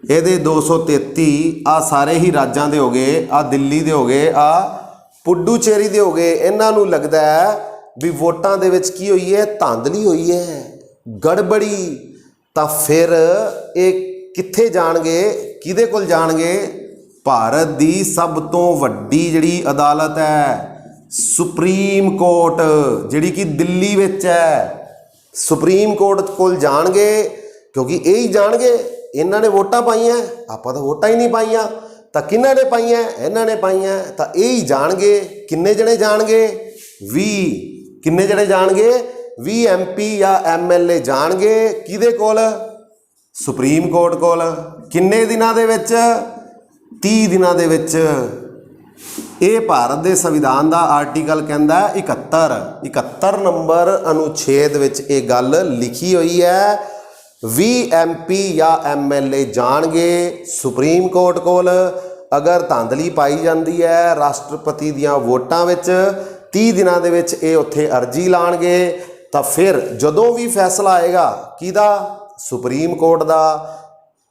ਇਹਦੇ 233, ਆ ਸਾਰੇ ਹੀ ਰਾਜਾਂ ਦੇ ਹੋ ਗਏ, ਆ ਦਿੱਲੀ ਦੇ ਹੋ ਗਏ, ਆ ਪੁਡੂਚੇਰੀ ਦੇ ਹੋ ਗਏ। ਇਹਨਾਂ ਨੂੰ ਲੱਗਦਾ ਹੈ ਵੀ ਵੋਟਾਂ ਦੇ ਵਿੱਚ ਕੀ ਹੋਈ ਹੈ, ਧਾਂਦਲੀ ਹੋਈ ਹੈ, ਗੜਬੜੀ। ਤਾਂ ਫਿਰ ਇਹ ਕਿੱਥੇ ਜਾਣਗੇ, ਕਿਹਦੇ ਕੋਲ ਜਾਣਗੇ, ਭਾਰਤ ਦੀ ਸਭ ਤੋਂ ਵੱਡੀ ਜਿਹੜੀ ਅਦਾਲਤ ਹੈ ਸੁਪਰੀਮ ਕੋਰਟ, ਜਿਹੜੀ ਕਿ ਦਿੱਲੀ ਵਿੱਚ ਹੈ। ਸੁਪਰੀਮ ਕੋਰਟ ਕੋਲ ਜਾਣਗੇ ਕਿਉਂਕਿ ਇਹ ਹੀ ਜਾਣਗੇ ਇਹਨਾਂ ਨੇ ਵੋਟਾਂ ਪਾਈਆਂ, ਆਪਾਂ ਤਾਂ ਵੋਟਾਂ ਹੀ ਨਹੀਂ ਪਾਈਆਂ। ਤਾਂ ਕਿਹਨਾਂ ਨੇ ਪਾਈਆਂ, ਇਹਨਾਂ ਨੇ ਪਾਈਆਂ। ਤਾਂ ਇਹ ਹੀ ਜਾਣਗੇ। ਕਿੰਨੇ ਜਣੇ ਜਾਣਗੇ, 20। ਕਿੰਨੇ ਜਣੇ ਜਾਣਗੇ, 20 ਐਮਪੀ ਜਾਂ ਐਮਐਲਏ ਜਾਣਗੇ ਕਿਹਦੇ ਕੋਲ, ਸੁਪਰੀਮ ਕੋਰਟ ਕੋਲ। ਕਿੰਨੇ ਦਿਨਾਂ ਦੇ ਵਿੱਚ, 30 ਦਿਨਾਂ ਦੇ ਵਿੱਚ। ਇਹ ਭਾਰਤ ਦੇ ਸੰਵਿਧਾਨ ਦਾ ਆਰਟੀਕਲ ਕਹਿੰਦਾ 71 ਨੰਬਰ ਅਨੁਛੇਦ ਵਿੱਚ ਇਹ ਗੱਲ ਲਿਖੀ ਹੋਈ ਹੈ। 20 ਐਮਪੀ ਜਾਂ ਐਮਐਲਏ ਜਾਣਗੇ ਸੁਪਰੀਮ ਕੋਰਟ ਕੋਲ। ਅਗਰ ਧਾਂਦਲੀ ਪਾਈ ਜਾਂਦੀ ਹੈ ਰਾਸ਼ਟਰਪਤੀ ਦੀਆਂ ਵੋਟਾਂ ਵਿੱਚ, 30 ਦਿਨਾਂ ਦੇ ਵਿੱਚ ਇਹ ਉੱਥੇ ਅਰਜੀ ਲਾਣਗੇ। ਤਾਂ ਫਿਰ ਜਦੋਂ ਵੀ ਫੈਸਲਾ ਆਏਗਾ ਕਿਹਦਾ, ਸੁਪਰੀਮ ਕੋਰਟ ਦਾ,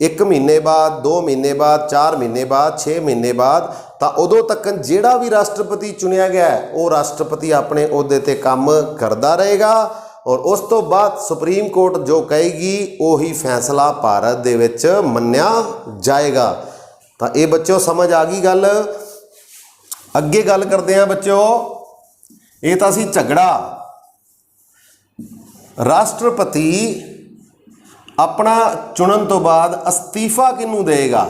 1 ਮਹੀਨੇ ਬਾਅਦ, 2 ਮਹੀਨੇ ਬਾਅਦ, 4 ਮਹੀਨੇ ਬਾਅਦ, 6 ਮਹੀਨੇ ਬਾਅਦ, ਤਾਂ ਉਦੋਂ ਤੱਕ ਜਿਹੜਾ ਵੀ ਰਾਸ਼ਟਰਪਤੀ ਚੁਣਿਆ ਗਿਆ ਉਹ ਰਾਸ਼ਟਰਪਤੀ ਆਪਣੇ ਅਹੁਦੇ ਤੇ ਕੰਮ ਕਰਦਾ ਰਹੇਗਾ। ਔਰ ਉਸ ਤੋਂ ਬਾਅਦ ਸੁਪਰੀਮ ਕੋਰਟ ਜੋ ਕਹੇਗੀ ਉਹੀ ਫੈਸਲਾ ਭਾਰਤ ਦੇ ਵਿੱਚ ਮੰਨਿਆ ਜਾਏਗਾ। ਤਾਂ ਇਹ ਬੱਚਿਓ ਸਮਝ ਆ ਗਈ ਗੱਲ। ਅੱਗੇ ਗੱਲ ਕਰਦੇ ਹਾਂ ਬੱਚਿਓ। ਇਹ ਤਾਂ ਸੀ ਝਗੜਾ। ਰਾਸ਼ਟਰਪਤੀ ਆਪਣਾ ਚੁਣਨ ਤੋਂ ਬਾਅਦ ਅਸਤੀਫਾ ਕਿਹਨੂੰ ਦੇਗਾ,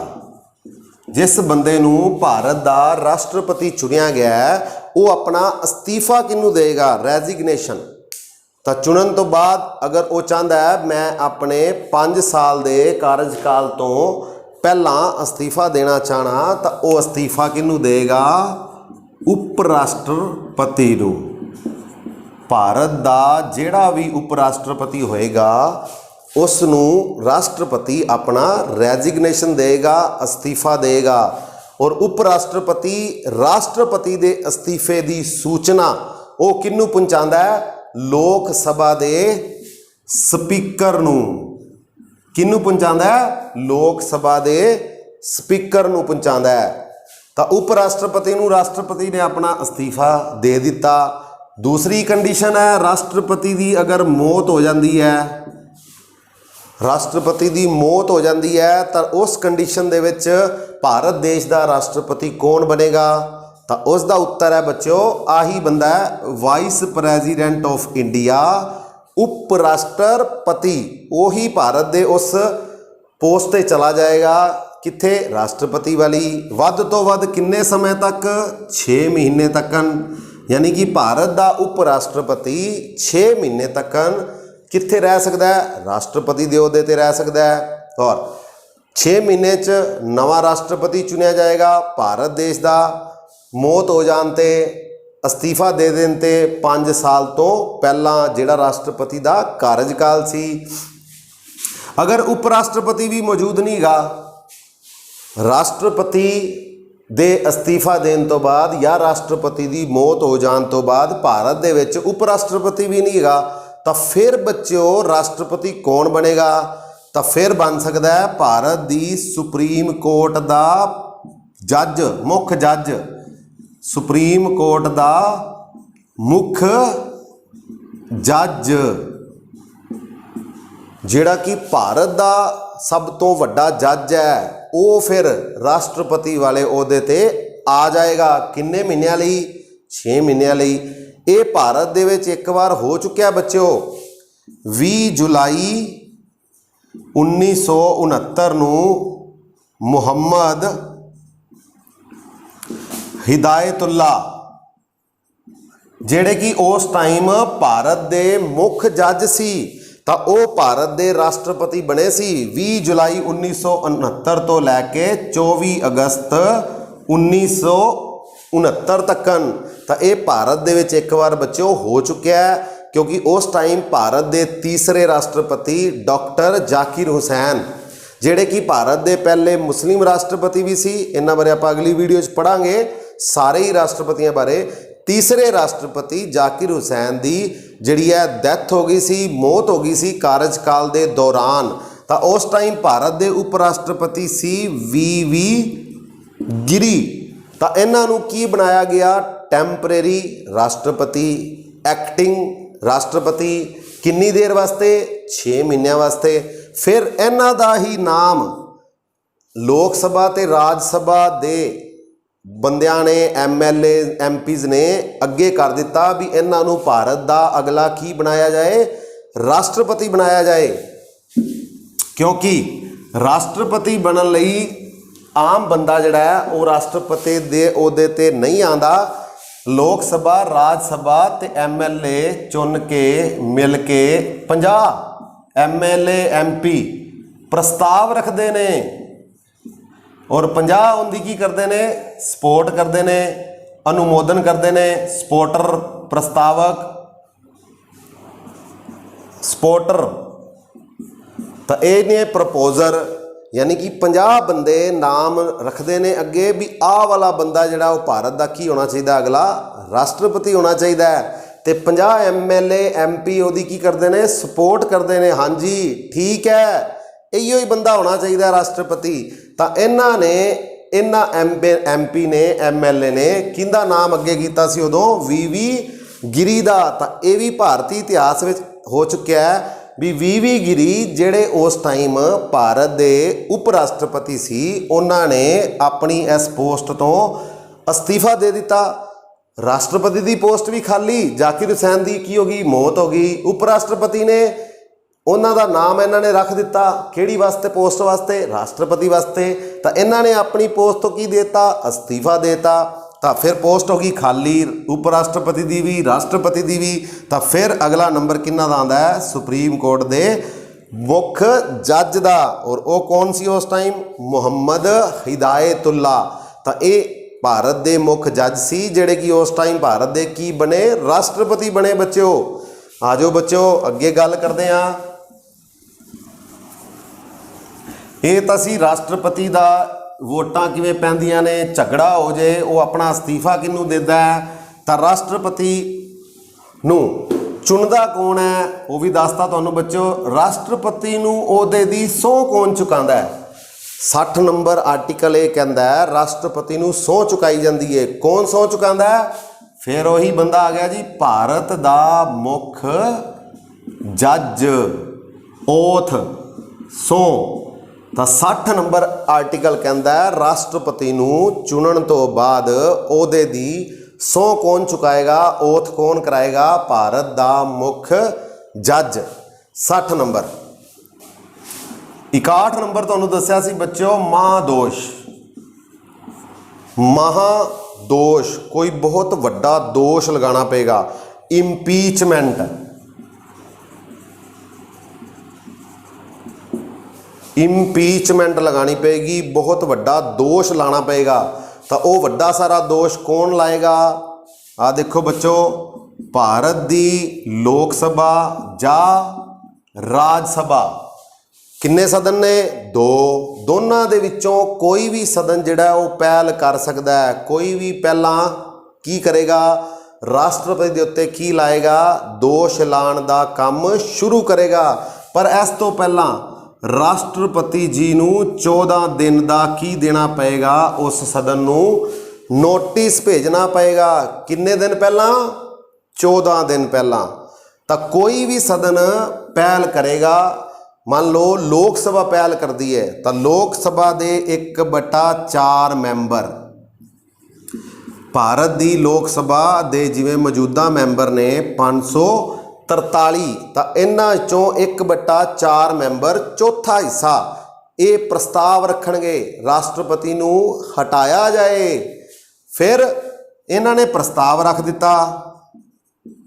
ਜਿਸ ਬੰਦੇ ਨੂੰ ਭਾਰਤ ਦਾ ਰਾਸ਼ਟਰਪਤੀ ਚੁਣਿਆ ਗਿਆ ਉਹ ਆਪਣਾ ਅਸਤੀਫਾ ਕਿਹਨੂੰ ਦੇਗਾ, ਰੈਜ਼ਿਗਨੇਸ਼ਨ। ਤਾਂ ਚੁਣਨ ਤੋਂ ਬਾਅਦ ਅਗਰ ਉਹ ਚਾਹੁੰਦਾ ਹੈ ਮੈਂ ਆਪਣੇ 5 ਸਾਲ ਦੇ ਕਾਰਜਕਾਲ ਤੋਂ ਪਹਿਲਾਂ ਅਸਤੀਫਾ ਦੇਣਾ ਚਾਹਣਾ ਤਾਂ ਉਹ ਅਸਤੀਫਾ ਕਿਹਨੂੰ ਦੇਗਾ? ਉਪ ਰਾਸ਼ਟਰਪਤੀ ਨੂੰ। ਭਾਰਤ ਦਾ ਜਿਹੜਾ ਵੀ ਉਪ ਰਾਸ਼ਟਰਪਤੀ ਹੋਏਗਾ ਉਸ ਨੂੰ ਰਾਸ਼ਟਰਪਤੀ ਆਪਣਾ ਰੈਜ਼ਿਗਨੇਸ਼ਨ ਦੇਗਾ, ਅਸਤੀਫਾ ਦੇਗਾ। ਔਰ ਉਪ ਰਾਸ਼ਟਰਪਤੀ ਦੇ ਅਸਤੀਫੇ ਦੀ ਸੂਚਨਾ ਉਹ ਕਿਹਨੂੰ ਪਹੁੰਚਾਉਂਦਾ ਹੈ? ਲੋਕ ਸਭਾ ਦੇ ਸਪੀਕਰ ਨੂੰ। ਕਿਹਨੂੰ ਪਹੁੰਚਾਉਂਦਾ ਹੈ? ਲੋਕ ਸਭਾ ਦੇ ਸਪੀਕਰ ਨੂੰ ਪਹੁੰਚਾਉਂਦਾ ਹੈ। ਤਾਂ ਉਪ ਰਾਸ਼ਟਰਪਤੀ ਨੂੰ ਰਾਸ਼ਟਰਪਤੀ ਨੇ ਆਪਣਾ ਅਸਤੀਫਾ ਦੇ ਦਿੱਤਾ। ਦੂਸਰੀ ਕੰਡੀਸ਼ਨ ਹੈ, ਰਾਸ਼ਟਰਪਤੀ ਦੀ ਅਗਰ ਮੌਤ ਹੋ ਜਾਂਦੀ ਹੈ, ਰਾਸ਼ਟਰਪਤੀ ਦੀ ਮੌਤ ਹੋ ਜਾਂਦੀ ਹੈ ਤਾਂ ਉਸ ਕੰਡੀਸ਼ਨ ਦੇ ਵਿੱਚ ਭਾਰਤ ਦੇਸ਼ ਦਾ ਰਾਸ਼ਟਰਪਤੀ ਕੌਣ ਬਣੇਗਾ? ਤਾਂ ਉਸ ਦਾ ਉੱਤਰ ਹੈ ਬੱਚਿਓ, ਆਹੀ ਬੰਦਾ ਹੈ ਵਾਈਸ ਪ੍ਰੈਜ਼ੀਡੈਂਟ ਆਫ ਇੰਡੀਆ, ਉਪ ਰਾਸ਼ਟਰਪਤੀ। ਉਹੀ ਭਾਰਤ ਦੇ ਉਸ ਪੋਸਟ ਤੇ ਚਲਾ ਜਾਏਗਾ। ਕਿੱਥੇ? ਰਾਸ਼ਟਰਪਤੀ ਵਾਲੀ। ਵੱਧ ਤੋਂ ਵੱਧ ਕਿੰਨੇ ਸਮੇਂ ਤੱਕ? 6 ਮਹੀਨੇ ਤੱਕਨ। ਯਾਨੀ ਕਿ ਭਾਰਤ ਦਾ ਉਪ ਰਾਸ਼ਟਰਪਤੀ 6 ਮਹੀਨੇ ਤੱਕਨ ਕਿੱਥੇ ਰਹਿ ਸਕਦਾ ਹੈ? ਰਾਸ਼ਟਰਪਤੀ ਦੇ ਅਹੁਦੇ ਤੇ ਰਹਿ ਸਕਦਾ ਹੈ। ਔਰ 6 ਮਹੀਨੇ 'ਚ ਨਵਾਂ ਰਾਸ਼ਟਰਪਤੀ ਚੁਣਿਆ ਜਾਏਗਾ। ਭਾਰਤ ਦੇਸ਼ ਦਾ ਮੌਤ ਹੋ ਜਾਣ 'ਤੇ, ਅਸਤੀਫਾ ਦੇ ਦੇਣ 'ਤੇ 5 ਸਾਲ ਤੋਂ ਪਹਿਲਾਂ ਜਿਹੜਾ ਰਾਸ਼ਟਰਪਤੀ ਦਾ ਕਾਰਜਕਾਲ ਸੀ। ਅਗਰ ਉਪ ਰਾਸ਼ਟਰਪਤੀ ਵੀ ਮੌਜੂਦ ਨਹੀਂ ਗਾ, ਰਾਸ਼ਟਰਪਤੀ ਦੇ ਅਸਤੀਫਾ ਦੇਣ ਤੋਂ ਬਾਅਦ ਜਾਂ ਰਾਸ਼ਟਰਪਤੀ ਦੀ ਮੌਤ ਹੋ ਜਾਣ ਤੋਂ ਬਾਅਦ ਭਾਰਤ ਦੇ ਵਿੱਚ ਉਪ ਰਾਸ਼ਟਰਪਤੀ ਵੀ ਨਹੀਂ ਗਾ, ਤਾਂ ਫਿਰ ਬੱਚਿਓ ਰਾਸ਼ਟਰਪਤੀ ਕੌਣ ਬਣੇਗਾ? ਤਾਂ ਫਿਰ ਬਣ ਸਕਦਾ ਹੈ ਭਾਰਤ ਦੀ ਸੁਪਰੀਮ ਕੋਰਟ ਦਾ ਜੱਜ, ਮੁੱਖ ਜੱਜ, ਸੁਪਰੀਮ ਕੋਰਟ ਦਾ ਮੁੱਖ ਜੱਜ, ਜਿਹੜਾ ਕਿ ਭਾਰਤ ਦਾ ਸਭ ਤੋਂ ਵੱਡਾ ਜੱਜ ਹੈ। ਉਹ ਫਿਰ ਰਾਸ਼ਟਰਪਤੀ ਵਾਲੇ ਅਹੁਦੇ ਤੇ ਆ ਜਾਏਗਾ। ਕਿੰਨੇ ਮਹੀਨਿਆਂ ਲਈ? 6 ਮਹੀਨਿਆਂ ਲਈ। ਇਹ ਭਾਰਤ ਦੇ ਵਿੱਚ ਇੱਕ ਵਾਰ ਹੋ ਚੁੱਕਿਆ ਬੱਚਿਓ। 20 ਜੁਲਾਈ 1969 ਨੂੰ ਮੁਹੰਮਦ ਹਿਦਾਇਤੁੱਲਾ, ਜਿਹੜੇ ਕਿ ਉਸ ਟਾਈਮ ਭਾਰਤ ਦੇ ਮੁੱਖ ਜੱਜ ਸੀ, ਤਾਂ ਉਹ ਭਾਰਤ ਦੇ ਰਾਸ਼ਟਰਪਤੀ ਬਣੇ ਸੀ 20 ਜੁਲਾਈ 1969 ਤੋਂ ਲੈ ਕੇ 24 ਅਗਸਤ 1969 ਤੱਕਨ। ਤਾਂ ਇਹ ਭਾਰਤ ਦੇ ਵਿੱਚ ਇੱਕ ਵਾਰ ਬੱਚਿਓ ਹੋ ਚੁੱਕਿਆ ਹੈ, ਕਿਉਂਕਿ ਉਸ ਟਾਈਮ ਭਾਰਤ ਦੇ ਤੀਸਰੇ ਰਾਸ਼ਟਰਪਤੀ ਡਾਕਟਰ ਜ਼ਾਕਿਰ ਹੁਸੈਨ, ਜਿਹੜੇ ਕਿ ਭਾਰਤ ਦੇ ਪਹਿਲੇ ਮੁਸਲਿਮ ਰਾਸ਼ਟਰਪਤੀ ਵੀ ਸੀ। ਇਹਨਾਂ ਬਾਰੇ ਆਪਾਂ ਅਗਲੀ ਵੀਡੀਓ 'ਚ ਪੜਾਂਗੇ, ਸਾਰੇ ਹੀ ਰਾਸ਼ਟਰਪਤੀਆਂ ਬਾਰੇ। ਤੀਸਰੇ ਰਾਸ਼ਟਰਪਤੀ ਜ਼ਾਕਿਰ ਹੁਸੈਨ ਦੀ ਜਿਹੜੀ ਹੈ ਡੈਥ ਹੋ ਗਈ ਸੀ, ਮੌਤ ਹੋ ਗਈ ਸੀ ਕਾਰਜਕਾਲ ਦੇ ਦੌਰਾਨ। ਤਾਂ ਉਸ ਟਾਈਮ ਭਾਰਤ ਦੇ ਉਪ ਰਾਸ਼ਟਰਪਤੀ ਸੀ ਵੀ ਗਿਰੀ। ਤਾਂ ਇਹਨਾਂ ਨੂੰ ਕੀ ਬਣਾਇਆ ਗਿਆ? ਟੈਂਪਰੇਰੀ ਰਾਸ਼ਟਰਪਤੀ, ਐਕਟਿੰਗ ਰਾਸ਼ਟਰਪਤੀ। ਕਿੰਨੀ ਦੇਰ ਵਾਸਤੇ? 6 ਮਹੀਨਿਆਂ ਵਾਸਤੇ। ਫਿਰ ਇਹਨਾਂ ਦਾ ਹੀ ਨਾਮ ਲੋਕ ਸਭਾ ਤੇ ਰਾਜ ਸਭਾ ਦੇ ਬੰਦਿਆਂ ਨੇ, MLA MPs ਨੇ ਅੱਗੇ ਕਰ ਦਿੱਤਾ ਵੀ ਇਹਨਾਂ ਨੂੰ ਭਾਰਤ ਦਾ ਅਗਲਾ ਕੀ ਬਣਾਇਆ ਜਾਏ? ਰਾਸ਼ਟਰਪਤੀ ਬਣਾਇਆ ਜਾਏ। ਕਿਉਂਕਿ ਰਾਸ਼ਟਰਪਤੀ ਬਣਨ ਲਈ ਆਮ ਬੰਦਾ ਜਿਹੜਾ ਹੈ ਉਹ ਰਾਸ਼ਟਰਪਤੀ ਦੇ ਅਹੁਦੇ ਤੇ ਨਹੀਂ ਆਉਂਦਾ। ਲੋਕ ਸਭਾ, ਰਾਜ ਸਭਾ ਤੇ MLA ਚੁਣ ਕੇ ਮਿਲ ਕੇ 50 MLA MP ਪ੍ਰਸਤਾਵ ਰੱਖਦੇ ਨੇ, ਔਰ 50 ਉਹਦੀ ਕੀ ਕਰਦੇ ਨੇ? ਸਪੋਰਟ ਕਰਦੇ ਨੇ, ਅਨੁਮੋਦਨ ਕਰਦੇ ਨੇ। ਸਪੋਰਟਰ, ਪ੍ਰਸਤਾਵਕ, ਸਪੋਰਟਰ। ਤਾਂ ਇਹ ਨੇ ਪ੍ਰਪੋਜ਼ਰ। ਯਾਨੀ ਕਿ 50 ਬੰਦੇ ਨਾਮ ਰੱਖਦੇ ਨੇ ਅੱਗੇ ਵੀ ਆਹ ਵਾਲਾ ਬੰਦਾ ਜਿਹੜਾ ਉਹ ਭਾਰਤ ਦਾ ਕੀ ਹੋਣਾ ਚਾਹੀਦਾ? ਅਗਲਾ ਰਾਸ਼ਟਰਪਤੀ ਹੋਣਾ ਚਾਹੀਦਾ ਹੈ। ਤੇ 50 MLA MP ਉਹਦੀ ਕੀ ਕਰਦੇ ਨੇ? ਸਪੋਰਟ ਕਰਦੇ ਨੇ। ਹਾਂਜੀ ਠੀਕ ਹੈ, ਇਹੀਓ ਹੀ ਬੰਦਾ ਹੋਣਾ ਚਾਹੀਦਾ ਰਾਸ਼ਟਰਪਤੀ। ਤਾਂ ਇਹਨਾਂ ਨੇ, ਇਹਨਾਂ MP ਨੇ, MLA ਨੇ ਕਿਹਦਾ ਨਾਮ ਅੱਗੇ ਕੀਤਾ ਸੀ ਉਦੋਂ? VV ਗਿਰੀ ਦਾ। ਤਾਂ ਇਹ ਵੀ ਭਾਰਤੀ ਇਤਿਹਾਸ ਵਿੱਚ ਹੋ ਚੁੱਕਿਆ ਹੈ ਵੀ VV ਗਿਰੀ ਜਿਹੜੇ ਉਸ ਟਾਈਮ ਭਾਰਤ ਦੇ ਉਪ ਰਾਸ਼ਟਰਪਤੀ ਸੀ, ਉਹਨਾਂ ਨੇ ਆਪਣੀ ਇਸ ਪੋਸਟ ਤੋਂ ਅਸਤੀਫਾ ਦੇ ਦਿੱਤਾ। ਰਾਸ਼ਟਰਪਤੀ ਦੀ ਪੋਸਟ ਵੀ ਖਾਲੀ, ਜ਼ਾਕਿਰ ਹੁਸੈਨ ਦੀ ਕੀ ਹੋ ਗਈ? ਮੌਤ ਹੋ ਗਈ। ਉਪ ਰਾਸ਼ਟਰਪਤੀ ਨੇ, ਉਹਨਾਂ ਦਾ ਨਾਮ ਇਹਨਾਂ ਨੇ ਰੱਖ ਦਿੱਤਾ ਕਿਹੜੀ ਵਾਸਤੇ? ਪੋਸਟ ਵਾਸਤੇ, ਰਾਸ਼ਟਰਪਤੀ ਵਾਸਤੇ। ਤਾਂ ਇਹਨਾਂ ਨੇ ਆਪਣੀ ਪੋਸਟ ਤੋਂ ਕੀ ਦੇਤਾ? ਅਸਤੀਫਾ ਦੇਤਾ। ਤਾਂ ਫਿਰ ਪੋਸਟ ਹੋ ਗਈ ਖਾਲੀ, ਉਪ ਰਾਸ਼ਟਰਪਤੀ ਦੀ ਵੀ, ਰਾਸ਼ਟਰਪਤੀ ਦੀ ਵੀ। ਤਾਂ ਫਿਰ ਅਗਲਾ ਨੰਬਰ ਕਿਹਨਾਂ ਦਾ ਆਉਂਦਾ ਹੈ? ਸੁਪਰੀਮ ਕੋਰਟ ਦੇ मुख जज दा, और वो कौन सी उस टाइम? मुहम्मद हिदायतुल्ला। तो ये भारत दे मुख जज सी जिहड़े कि उस टाइम भारत दे की बने? राष्ट्रपति बने बच्चों। आ जाओ बच्चों अगे गल करते हैं। ये तो सी राष्ट्रपति का वोटां किवें पैंदियां ने, झगड़ा हो जाए वो अपना अस्तीफा किनू देता है, तो राष्ट्रपति नू चुनदा कौन है वो भी दसता तुहानू बच्चों। राष्ट्रपति नू ओहदे दी सौं कौन चुकांदा है? 60 नंबर आर्टिकल ये कहता है राष्ट्रपति नू सौं चुकाई जाती है। कौन सौं चुकांदा है? फिर वही बंदा आ गया जी, भारत दा मुख जज, ओथ, सौं। तो 60 नंबर आर्टिकल कहता है राष्ट्रपति नू चुनन तो बाद ओहदे दी सौं कौन चुकाएगा, ओथ कौन कराएगा? भारत दा मुख जज। 60 नंबर। 61 नंबर तुहानू दस्सिया सी बच्चों महादोष। महादोष कोई बहुत वड्डा दोष लगाना पेगा। इंपीचमेंट, इंपीचमेंट लगानी पेगी, बहुत वड्डा दोष लाना पेगा। तो वो वड्डा सारा दोष कौन लाएगा? आ देखो बच्चों, भारत दी लोक सभा जा राज सभा किन्ने सदन ने? 2। दोनों दे विचों कोई भी सदन जिहड़ा वो पहल कर सकता है। कोई भी पहला की करेगा? राष्ट्रपति दे उत्ते की लाएगा? दोष लाण दा काम शुरू करेगा। पर इस तो पहला राष्ट्रपति जी नू 14 दिन का की देना पेगा? उस सदन नू नोटिस भेजना पेगा। किन्ने दिन पहला? 14 दिन पहला। तो कोई भी सदन पहल करेगा, मान लो लोक सभा पहल करती है, तो लोक सभा दे 1/4 मैंबर, भारत दी लोक सभा दे जिवें मौजूदा मैंबर ने 543, तो इन्हां चों 1/4 मैंबर, चौथा हिस्सा ये प्रस्ताव रखणगे राष्ट्रपति नू हटाया जाए। फिर इन्हां ने प्रस्ताव रख दिता,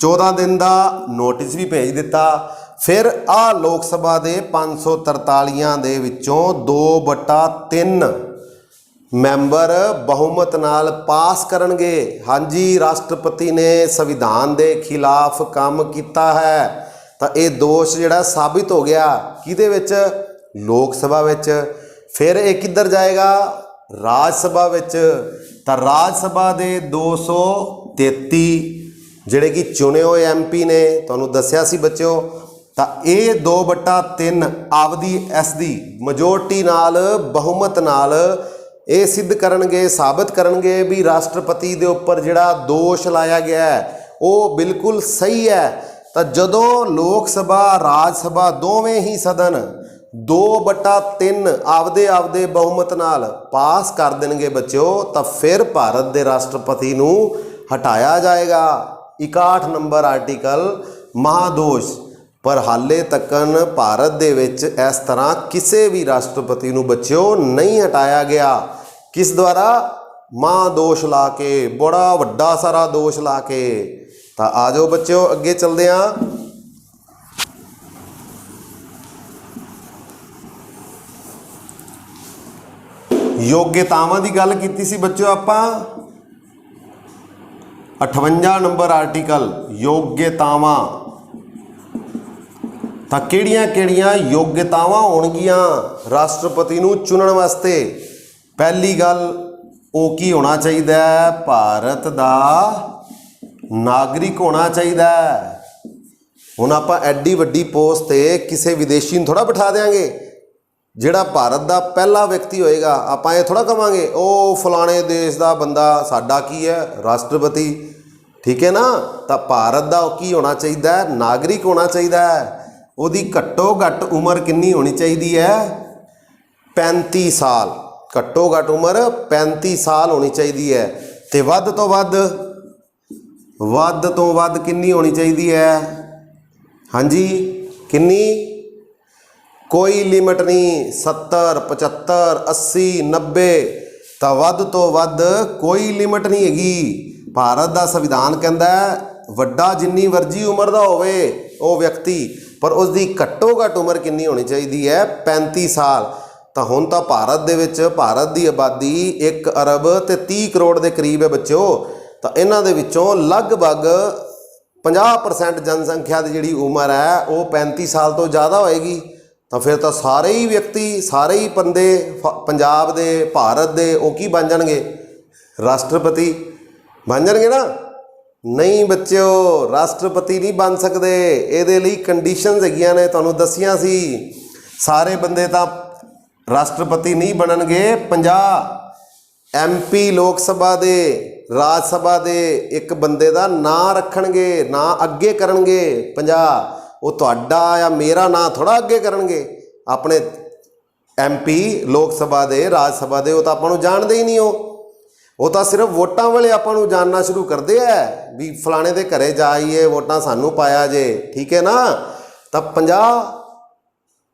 14 दिन का नोटिस भी भेज दिता। फिर आ लोक सभा दे 543 दे विचों 2/3 मैंबर बहुमत नाल पास करनगे। हाँ जी, राष्ट्रपति ने संविधान के खिलाफ काम किया है, तो ये दोष जिहड़ा साबित हो गया किहदे विच? लोक सभा विच। फिर ये किधर जाएगा? राज सभा विच। तो राज सभा दे 233 जिहड़े कि चुने हुए MP ने, तुहानू दस्सिया सी बच्चों। तो ये 2/3 आपदी इस दी मजोरिटी नाल, बहुमत नाल ये सिद्ध करनगे, साबित करनगे भी राष्ट्रपति के उपर जिहड़ा दोष लाया गया है वो बिल्कुल सही है। तो जदों लोक सभा राज सभा दोवें ही सदन 2/3 आपदे बहुमत नाल पास कर देंगे बच्चों, तो फिर भारत के राष्ट्रपति नू हटाया जाएगा। 61 नंबर आर्टिकल महादोष। पर हाले तकन भारत दे विच इस तरह किसी भी राष्ट्रपति नू बच्चों नहीं हटाया गया। किस द्वारा? महादोष ला के, बड़ा वड्डा सारा दोष ला के। तो आ जाओ बच्चों अगे चलते हैं। योग्यतावां दी गल कीती सी बच्चों आपां। 58 नंबर आर्टिकल योग्यतावां। तो किहड़ियां योग्यतावां होणगियां राष्ट्रपति नू चुनण वास्ते? पहली गल वो की होना चाहिए? भारत दा नागरिक होना चाहिए। हुण आपां एड्डी वड्डी पोस्ट ते किसी विदेशी नूं थोड़ा बिठा देंगे। जिहड़ा भारत दा पहला व्यक्ति होएगा, आपां ये थोड़ा कहांगे ओ फलाणे देश दा बंदा साडा की है राष्ट्रपति, ठीक है ना। तो भारत दा की होना चाहिए? नागरिक होना चाहिए। ਉਹਦੀ घट्टो घट्ट उम्र कितनी होनी चाहिए है? 35 साल। घट्टो घट्ट उम्र 35 साल होनी चाहिए है। तो वध तो वध कितनी होनी चाहिए है? हाँ जी, कितनी? कोई लिमिट नहीं। 70, 75, 80, 90, तो वध तो वध कोई लिमिट नहीं हैगी। भारत का संविधान कहता है वड्डा जिन्नी मर्जी उम्र का होवे वो व्यक्ति ਪਰ ਉਸ ਦੀ ਘੱਟੋ ਘੱਟ ਉਮਰ ਕਿੰਨੀ ਹੋਣੀ ਚਾਹੀਦੀ ਹੈ 35 ਸਾਲ। ਤਾਂ ਹੁਣ ਤਾਂ ਭਾਰਤ ਦੇ ਵਿੱਚ ਭਾਰਤ ਦੀ ਆਬਾਦੀ 1 ਅਰਬ ਤੇ 30 ਕਰੋੜ ਦੇ ਕਰੀਬ ਹੈ ਬੱਚਿਓ। ਤਾਂ ਇਹਨਾਂ ਦੇ ਵਿੱਚੋਂ ਲਗਭਗ 50% ਜਨਸੰਖਿਆ ਦੀ ਜਿਹੜੀ ਉਮਰ ਹੈ ਉਹ 35 ਸਾਲ ਤੋਂ ਜ਼ਿਆਦਾ ਹੋਏਗੀ। ਤਾਂ ਫਿਰ ਤਾਂ ਸਾਰੇ ਹੀ ਵਿਅਕਤੀ, ਸਾਰੇ ਹੀ ਬੰਦੇ ਪੰਜਾਬ ਦੇ, ਭਾਰਤ ਦੇ ਉਹ ਕੀ ਬਣ ਜਾਣਗੇ? ਰਾਸ਼ਟਰਪਤੀ ਬਣ ਜਾਣਗੇ ਨਾ? ਨਹੀਂ ਬੱਚਿਓ, ਰਾਸ਼ਟਰਪਤੀ ਨਹੀਂ ਬਣ ਸਕਦੇ। ਇਹਦੇ ਲਈ ਕੰਡੀਸ਼ਨਸ ਹੈਗੀਆਂ ਨੇ, ਤੁਹਾਨੂੰ ਦੱਸੀਆਂ ਸੀ। ਸਾਰੇ ਬੰਦੇ ਤਾਂ ਰਾਸ਼ਟਰਪਤੀ ਨਹੀਂ ਬਣਨਗੇ। 50 MP ਲੋਕ ਸਭਾ ਦੇ, ਰਾਜ ਸਭਾ ਦੇ ਇੱਕ ਬੰਦੇ ਦਾ ਨਾਂ ਰੱਖਣਗੇ, ਨਾਂ ਅੱਗੇ ਕਰਨਗੇ 50। ਉਹ ਤੁਹਾਡਾ ਜਾਂ ਮੇਰਾ ਨਾਂ ਥੋੜ੍ਹਾ ਅੱਗੇ ਕਰਨਗੇ। ਆਪਣੇ MP ਲੋਕ ਸਭਾ ਦੇ, ਰਾਜ ਸਭਾ ਦੇ, ਉਹ ਤਾਂ ਆਪਾਂ ਨੂੰ ਜਾਣਦੇ ਹੀ ਨਹੀਂ। ਉਹ ਤਾਂ ਸਿਰਫ ਵੋਟਾਂ ਵੇਲੇ ਆਪਾਂ ਨੂੰ ਜਾਣਨਾ ਸ਼ੁਰੂ ਕਰਦੇ ਹੈ ਵੀ ਫਲਾਣੇ ਦੇ ਘਰੇ ਜਾਈਏ, ਵੋਟਾਂ ਸਾਨੂੰ ਪਾਇਆ ਜੇ, ਠੀਕ ਹੈ ਨਾ। ਤਾਂ 50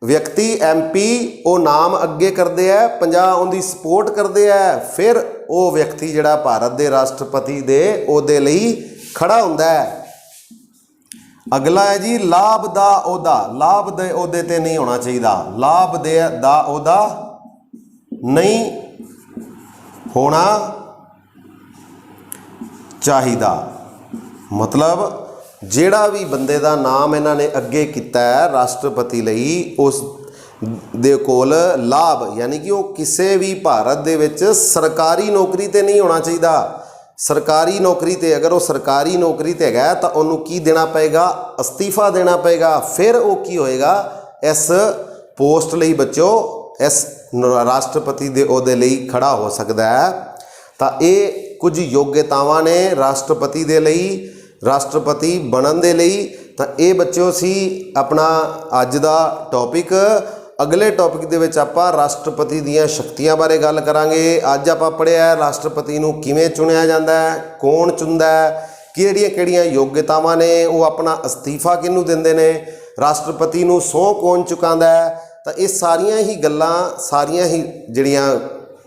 ਵਿਅਕਤੀ MP ਉਹ ਨਾਮ ਅੱਗੇ ਕਰਦੇ ਹੈ, 50 ਉਹਦੀ ਸਪੋਰਟ ਕਰਦੇ ਹੈ। ਫਿਰ ਉਹ ਵਿਅਕਤੀ ਜਿਹੜਾ ਭਾਰਤ ਦੇ ਰਾਸ਼ਟਰਪਤੀ ਦੇ ਅਹੁਦੇ ਲਈ ਖੜਾ ਹੁੰਦਾ ਹੈ। ਅਗਲਾ ਹੈ ਜੀ ਲਾਭ ਦਾ ਅਹੁਦਾ। ਲਾਭ ਦੇ ਅਹੁਦੇ ਤੇ ਨਹੀਂ ਹੋਣਾ ਚਾਹੀਦਾ। ਲਾਭ ਦਾ ਅਹੁਦਾ ਨਹੀਂ ਹੋਣਾ ਚਾਹੀਦਾ। ਮਤਲਬ ਜਿਹੜਾ ਵੀ ਬੰਦੇ ਦਾ ਨਾਮ ਇਹਨਾਂ ਨੇ ਅੱਗੇ ਕੀਤਾ ਹੈ ਰਾਸ਼ਟਰਪਤੀ ਲਈ, ਉਸ ਦੇ ਕੋਲ ਲਾਭ ਯਾਨੀ ਕਿ ਉਹ ਕਿਸੇ ਵੀ ਭਾਰਤ ਦੇ ਵਿੱਚ ਸਰਕਾਰੀ ਨੌਕਰੀ ਤੇ ਨਹੀਂ ਹੋਣਾ ਚਾਹੀਦਾ। ਸਰਕਾਰੀ ਨੌਕਰੀ ਤੇ ਅਗਰ ਉਹ ਸਰਕਾਰੀ ਨੌਕਰੀ ਤੇ ਹੈਗਾ ਤਾਂ ਉਹਨੂੰ ਕੀ ਦੇਣਾ ਪਏਗਾ? ਅਸਤੀਫਾ ਦੇਣਾ ਪਏਗਾ। ਫਿਰ ਉਹ ਕੀ ਹੋਏਗਾ? ਇਸ ਪੋਸਟ ਲਈ ਬੱਚਿਓ, ਇਸ ਰਾਸ਼ਟਰਪਤੀ ਦੇ ਅਹੁਦੇ ਲਈ ਖੜਾ ਹੋ ਸਕਦਾ ਹੈ। ਤਾਂ ਇਹ ਕੁਝ ਯੋਗਤਾਵਾਂ ਨੇ ਰਾਸ਼ਟਰਪਤੀ ਦੇ ਲਈ, ਰਾਸ਼ਟਰਪਤੀ ਬਣਨ ਦੇ ਲਈ। ਤਾਂ ਇਹ ਬੱਚਿਓ ਸੀ ਆਪਣਾ ਅੱਜ ਦਾ ਟੌਪਿਕ। ਅਗਲੇ ਟੌਪਿਕ ਦੇ ਵਿੱਚ ਆਪਾਂ ਰਾਸ਼ਟਰਪਤੀ ਦੀਆਂ ਸ਼ਕਤੀਆਂ ਬਾਰੇ ਗੱਲ ਕਰਾਂਗੇ। ਅੱਜ ਆਪਾਂ ਪੜ੍ਹਿਆ ਰਾਸ਼ਟਰਪਤੀ ਨੂੰ ਕਿਵੇਂ ਚੁਣਿਆ ਜਾਂਦਾ ਹੈ, ਕੌਣ ਚੁਣਦਾ ਹੈ, ਕਿਹੜੀਆਂ ਯੋਗਤਾਵਾਂ ਨੇ, ਉਹ ਆਪਣਾ ਅਸਤੀਫਾ ਕਿਹਨੂੰ ਦਿੰਦੇ ਨੇ, ਰਾਸ਼ਟਰਪਤੀ ਨੂੰ ਸਹੁੰ ਕੌਣ ਚੁਕਾਉਂਦਾ ਹੈ। ਤਾਂ ਇਹ ਸਾਰੀਆਂ ਹੀ ਗੱਲਾਂ, ਸਾਰੀਆਂ ਹੀ ਜਿਹੜੀਆਂ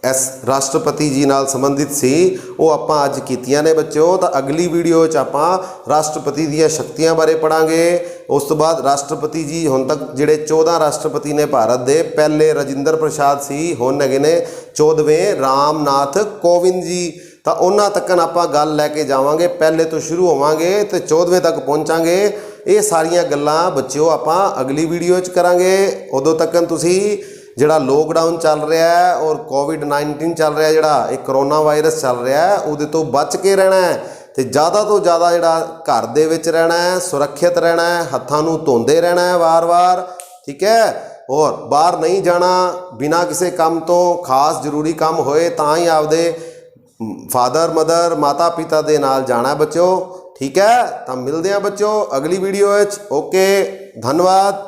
ਇਸ ਰਾਸ਼ਟਰਪਤੀ ਜੀ ਨਾਲ ਸੰਬੰਧਿਤ ਸੀ, ਉਹ ਆਪਾਂ ਅੱਜ ਕੀਤੀਆਂ ਨੇ ਬੱਚਿਓ। ਤਾਂ ਅਗਲੀ ਵੀਡੀਓ 'ਚ ਆਪਾਂ ਰਾਸ਼ਟਰਪਤੀ ਦੀਆਂ ਸ਼ਕਤੀਆਂ ਬਾਰੇ ਪੜ੍ਹਾਂਗੇ। ਉਸ ਤੋਂ ਬਾਅਦ ਰਾਸ਼ਟਰਪਤੀ ਜੀ ਹੁਣ ਤੱਕ ਜਿਹੜੇ 14 ਰਾਸ਼ਟਰਪਤੀ ਨੇ ਭਾਰਤ ਦੇ, ਪਹਿਲੇ ਰਾਜਿੰਦਰ ਪ੍ਰਸਾਦ ਸੀ, ਹੁਣ ਹੈਗੇ ਨੇ 14ਵੇਂ ਰਾਮਨਾਥ ਕੋਵਿੰਦ ਜੀ। ਤਾਂ ਉਹਨਾਂ ਤੱਕ ਆਪਾਂ ਗੱਲ ਲੈ ਕੇ ਜਾਵਾਂਗੇ। ਪਹਿਲੇ ਤੋਂ ਸ਼ੁਰੂ ਹੋਵਾਂਗੇ ਤੇ 14ਵੇਂ ਤੱਕ ਪਹੁੰਚਾਂਗੇ। ਇਹ ਸਾਰੀਆਂ ਗੱਲਾਂ ਬੱਚਿਓ ਆਪਾਂ ਅਗਲੀ ਵੀਡੀਓ 'ਚ ਕਰਾਂਗੇ। ਉਦੋਂ ਤੱਕ ਤੁਸੀਂ ਜਿਹੜਾ ਲੋਕਡਾਊਨ ਚੱਲ ਰਿਹਾ ਹੈ ਔਰ COVID-19 ਚੱਲ ਰਿਹਾ, ਜਿਹੜਾ ਇਹ ਕਰੋਨਾ ਵਾਇਰਸ ਚੱਲ ਰਿਹਾ ਹੈ, ਉਹਦੇ ਤੋਂ ਬਚ ਕੇ ਰਹਿਣਾ ਹੈ ਤੇ ਜ਼ਿਆਦਾ ਤੋਂ ਜ਼ਿਆਦਾ ਜਿਹੜਾ ਘਰ ਦੇ ਵਿੱਚ ਰਹਿਣਾ ਹੈ, ਸੁਰੱਖਿਅਤ ਰਹਿਣਾ ਹੈ, ਹੱਥਾਂ ਨੂੰ ਧੋਂਦੇ ਰਹਿਣਾ ਹੈ ਵਾਰ-ਵਾਰ, ਠੀਕ ਹੈ। ਔਰ ਬਾਹਰ ਨਹੀਂ ਜਾਣਾ ਬਿਨਾਂ ਕਿਸੇ ਕੰਮ ਤੋਂ। ਖਾਸ ਜ਼ਰੂਰੀ ਕੰਮ ਹੋਏ ਤਾਂ ਹੀ ਆਪਦੇ ਫਾਦਰ ਮਦਰ, ਮਾਤਾ ਪਿਤਾ ਦੇ ਨਾਲ ਜਾਣਾ ਬੱਚਿਓ, ਠੀਕ ਹੈ। ਤਾਂ ਮਿਲਦੇ ਹਾਂ ਬੱਚਿਓ ਅਗਲੀ ਵੀਡੀਓ ਵਿੱਚ। ਓਕੇ, ਧੰਨਵਾਦ।